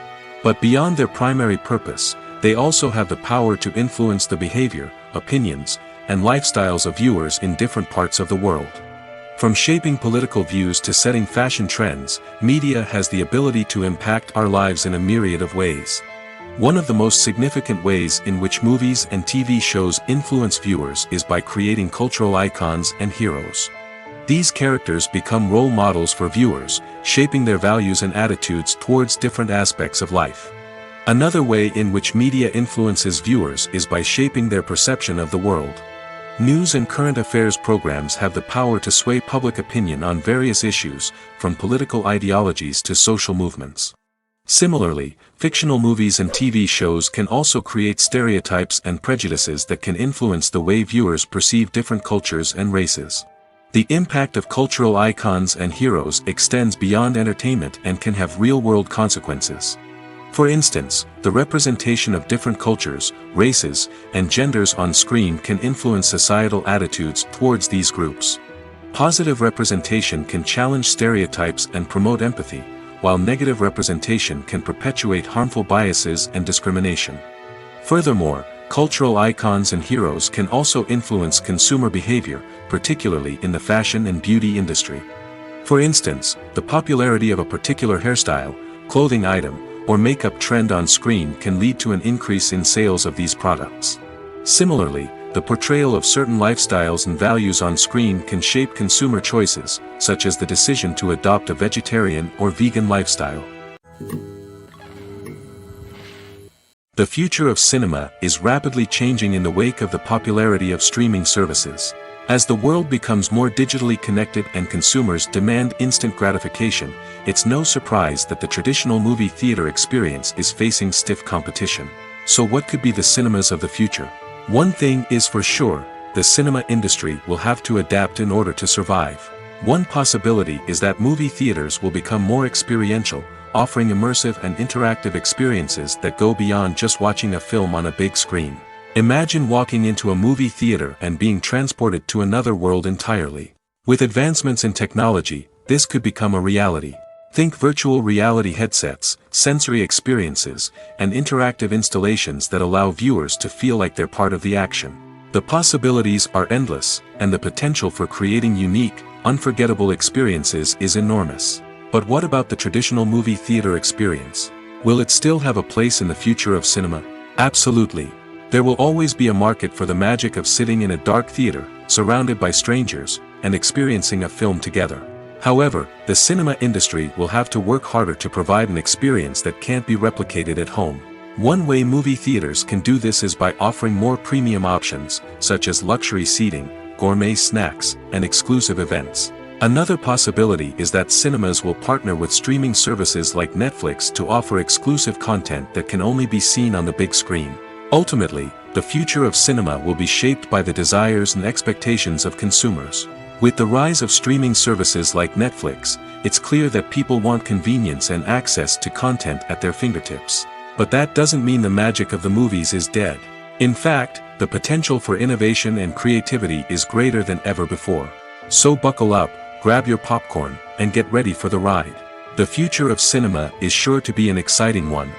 But beyond their primary purpose, they also have the power to influence the behavior, opinions, and lifestyles of viewers in different parts of the world. From shaping political views to setting fashion trends, media has the ability to impact our lives in a myriad of ways. One of the most significant ways in which movies and TV shows influence viewers is by creating cultural icons and heroes. These characters become role models for viewers, shaping their values and attitudes towards different aspects of life. Another way in which media influences viewers is by shaping their perception of the world. News and current affairs programs have the power to sway public opinion on various issues, from political ideologies to social movements. Similarly, fictional movies and TV shows can also create stereotypes and prejudices that can influence the way viewers perceive different cultures and races. The impact of cultural icons and heroes extends beyond entertainment and can have real-world consequences. For instance, the representation of different cultures, races, and genders on screen can influence societal attitudes towards these groups. Positive representation can challenge stereotypes and promote empathy, while negative representation can perpetuate harmful biases and discrimination. Furthermore, cultural icons and heroes can also influence consumer behavior, particularly in the fashion and beauty industry. For instance, the popularity of a particular hairstyle, clothing item, or makeup trend on screen can lead to an increase in sales of these products. Similarly, the portrayal of certain lifestyles and values on screen can shape consumer choices, such as the decision to adopt a vegetarian or vegan lifestyle. The future of cinema is rapidly changing in the wake of the popularity of streaming services. As the world becomes more digitally connected and consumers demand instant gratification, it's no surprise that the traditional movie theater experience is facing stiff competition. So what could be the cinemas of the future? One thing is for sure, the cinema industry will have to adapt in order to survive. One possibility is that movie theaters will become more experiential, offering immersive and interactive experiences that go beyond just watching a film on a big screen. Imagine walking into a movie theater and being transported to another world entirely. With advancements in technology, this could become a reality. Think virtual reality headsets, sensory experiences, and interactive installations that allow viewers to feel like they're part of the action. The possibilities are endless, and the potential for creating unique, unforgettable experiences is enormous. But what about the traditional movie theater experience? Will it still have a place in the future of cinema? Absolutely. There will always be a market for the magic of sitting in a dark theater, surrounded by strangers, and experiencing a film together. However, the cinema industry will have to work harder to provide an experience that can't be replicated at home. One way movie theaters can do this is by offering more premium options, such as luxury seating, gourmet snacks, and exclusive events. Another possibility is that cinemas will partner with streaming services like Netflix to offer exclusive content that can only be seen on the big screen. Ultimately, the future of cinema will be shaped by the desires and expectations of consumers. With the rise of streaming services like Netflix, it's clear that people want convenience and access to content at their fingertips. But that doesn't mean the magic of the movies is dead. In fact, the potential for innovation and creativity is greater than ever before. So buckle up, grab your popcorn, and get ready for the ride. The future of cinema is sure to be an exciting one.